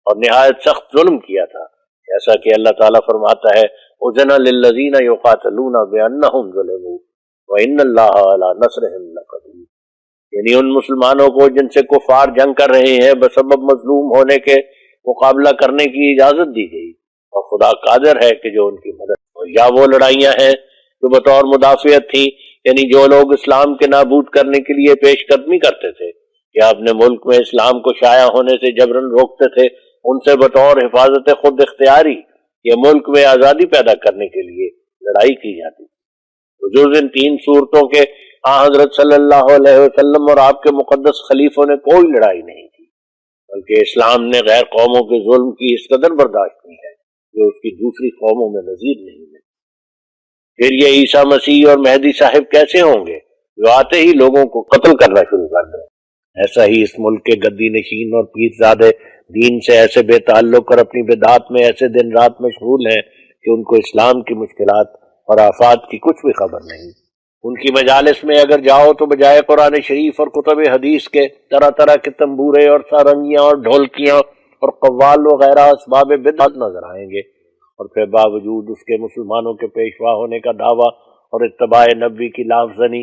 S1: اور نہایت سخت ظلم کیا تھا، جیسا کہ اللہ تعالیٰ فرماتا ہے اذن للذین یقاتلون بانہم ظلموا وان اللہ علی نصرہم لقدیر، یعنی ان مسلمانوں کو جن سے کفار جنگ کر رہے ہیں بسبب مظلوم ہونے کے مقابلہ کرنے کی اجازت دی گئی، اور خدا قادر ہے کہ جو ان کی مدد ہو۔ یا وہ لڑائیاں ہیں جو بطور مدافعت تھی، یعنی جو لوگ اسلام کے نابود کرنے کے لیے پیش قدمی کرتے تھے یا اپنے ملک میں اسلام کو شائع ہونے سے جبراً روکتے تھے، ان سے بطور حفاظت خود اختیاری یا ملک میں آزادی پیدا کرنے کے لیے لڑائی کی جاتی تھی۔ جز ان تین صورتوں کے حضرت صلی اللہ علیہ وسلم اور آپ کے مقدس خلیفوں نے کوئی لڑائی نہیں کی، بلکہ اسلام نے غیر قوموں کے ظلم کی اس قدر برداشت کی ہے جو اس کی دوسری قوموں میں نظیر نہیں ہے۔ پھر یہ عیسیٰ مسیح اور مہدی صاحب کیسے ہوں گے جو آتے ہی لوگوں کو قتل کرنا شروع کر دیں؟ ایسا ہی اس ملک کے گدی نشین اور پیرزادے دین سے ایسے بے تعلق اور اپنی بدعات میں ایسے دن رات مشغول ہیں کہ ان کو اسلام کی مشکلات اور آفات کی کچھ بھی خبر نہیں۔ ان کی مجالس میں اگر جاؤ تو بجائے قرآن شریف اور کتب حدیث کے طرح طرح کے تنبورے اور سارنگیاں اور ڈھولکیاں اور قوال وغیرہ اسباب بدعت نظر آئیں گے، اور پھر باوجود اس کے مسلمانوں کے پیشوا ہونے کا دعویٰ اور اتباع نبی کی لافزنی،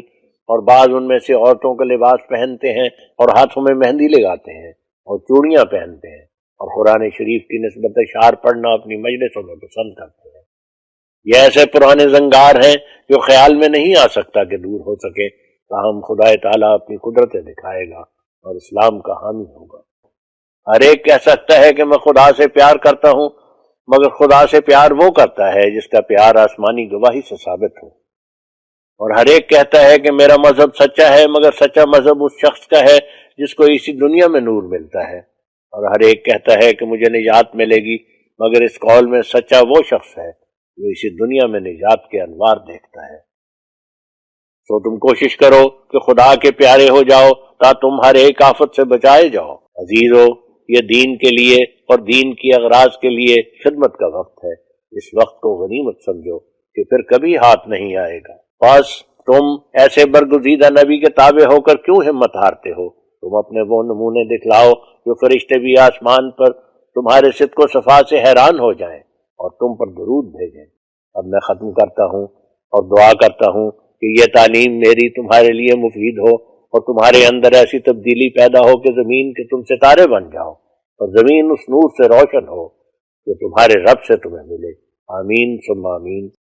S1: اور بعض ان میں سے عورتوں کا لباس پہنتے ہیں اور ہاتھوں میں مہندی لگاتے ہیں اور چوڑیاں پہنتے ہیں اور قرآن شریف کی نسبت اشعار پڑھنا اپنی مجلسوں میں پسند کرتے ہیں۔ یہ ایسے پرانے زنگار ہیں جو خیال میں نہیں آ سکتا کہ دور ہو سکے، تاہم خدا تعالیٰ اپنی قدرتیں دکھائے گا اور اسلام کا حامی ہوگا۔ ہر ایک کہہ سکتا ہے کہ میں خدا سے پیار کرتا ہوں، مگر خدا سے پیار وہ کرتا ہے جس کا پیار آسمانی گواہی سے ثابت ہو۔ اور ہر ایک کہتا ہے کہ میرا مذہب سچا ہے، مگر سچا مذہب اس شخص کا ہے جس کو اسی دنیا میں نور ملتا ہے۔ اور ہر ایک کہتا ہے کہ مجھے نجات ملے گی، مگر اس قول میں سچا وہ شخص ہے جو اسی دنیا میں نجات کے انوار دیکھتا ہے۔ تو تم کوشش کرو کہ خدا کے پیارے ہو جاؤ تا تم ہر ایک آفت سے بچائے جاؤ۔ عزیزو، یہ دین کے لیے اور دین کی اغراض کے لیے خدمت کا وقت ہے۔ اس وقت کو غنیمت سمجھو کہ پھر کبھی ہاتھ نہیں آئے گا۔ بس تم ایسے برگزیدہ نبی کے تابع ہو کر کیوں ہمت ہارتے ہو؟ تم اپنے وہ نمونے دکھلاؤ جو فرشتے بھی آسمان پر تمہارے صدق و صفا سے حیران ہو جائیں اور تم پر درود بھیجیں۔ اب میں ختم کرتا ہوں اور دعا کرتا ہوں کہ یہ تعلیم میری تمہارے لیے مفید ہو اور تمہارے اندر ایسی تبدیلی پیدا ہو کہ زمین کے تم ستارے بن جاؤ اور زمین اس نور سے روشن ہو جو تمہارے رب سے تمہیں ملے۔ آمین ثم آمین۔